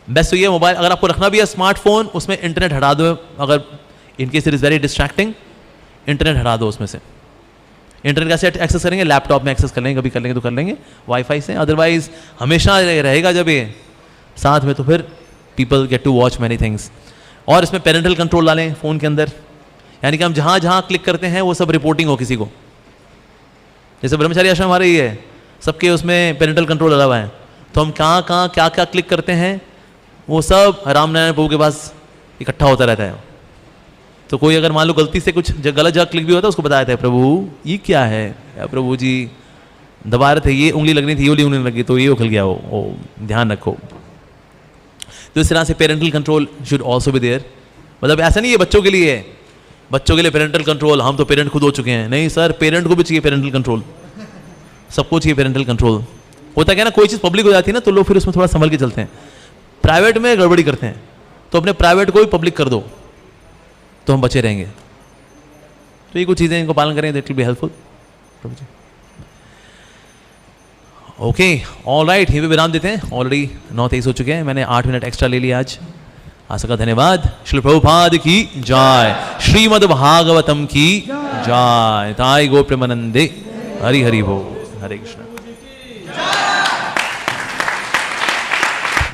बेस्ट तो ये, मोबाइल अगर आपको रखना भी है स्मार्टफोन, उसमें इंटरनेट हटा दो। अगर in case it is very distracting, internet हटा दो उसमें से। इंटरनेट कैसे एक्सेस करेंगे? लैपटॉप में एक्सेस कर लेंगे, कभी कर लेंगे तो कर लेंगे वाईफाई से, अदरवाइज हमेशा रहेगा जब ये साथ में, तो फिर people get to watch many things. और इसमें पेरेंटल कंट्रोल डालें फ़ोन के अंदर, यानी कि हम जहाँ जहाँ क्लिक करते हैं वो सब रिपोर्टिंग हो किसी को। जैसे ब्रह्मचारी आश्रम हमारे ये है, सबके उसमें पेरेंटल कंट्रोल लगा हुआ है, तो हम कहाँ कहाँ क्या क्या क्लिक करते हैं वो सब रामनारायण प्रभु के पास इकट्ठा होता रहता है। तो कोई अगर मान लो गलती से कुछ गलत जगह क्लिक भी होता है, उसको बताया था, प्रभु ये क्या है, या प्रभु जी दबा रहे थे, ये उंगली लगनी थी, ये वाली उंगली लगी तो ये उखल गया, वो ध्यान रखो। तो इस तरह से parental control should also be there. मतलब ऐसा नहीं है बच्चों के लिए, बच्चों के लिए पेरेंटल कंट्रोल, हम तो पेरेंट खुद हो चुके हैं, नहीं सर, पेरेंट को भी चाहिए पेरेंटल कंट्रोल, सबको चाहिए पेरेंटल कंट्रोल। होता क्या ना, कोई चीज़ पब्लिक हो जाती है ना तो लोग फिर उसमें थोड़ा संभल के चलते हैं, प्राइवेट में गड़बड़ी करते हैं, तो अपने प्राइवेट को भी पब्लिक कर दो तो हम बचे रहेंगे। तो ये कुछ चीज़ें इनको पालन करें, that will be helpful. Okay, all right, यहीं पे विराम देते हैं। ऑलरेडी 9:23 हो चुके हैं, मैंने 8 मिनट एक्स्ट्रा ले लिया आज। आशा का धन्यवाद। श्री प्रभुपाद की जय, श्रीमद् भागवतम की जय, ताई गो प्रेमानंदे, हरि हरि बोल, हरे कृष्ण।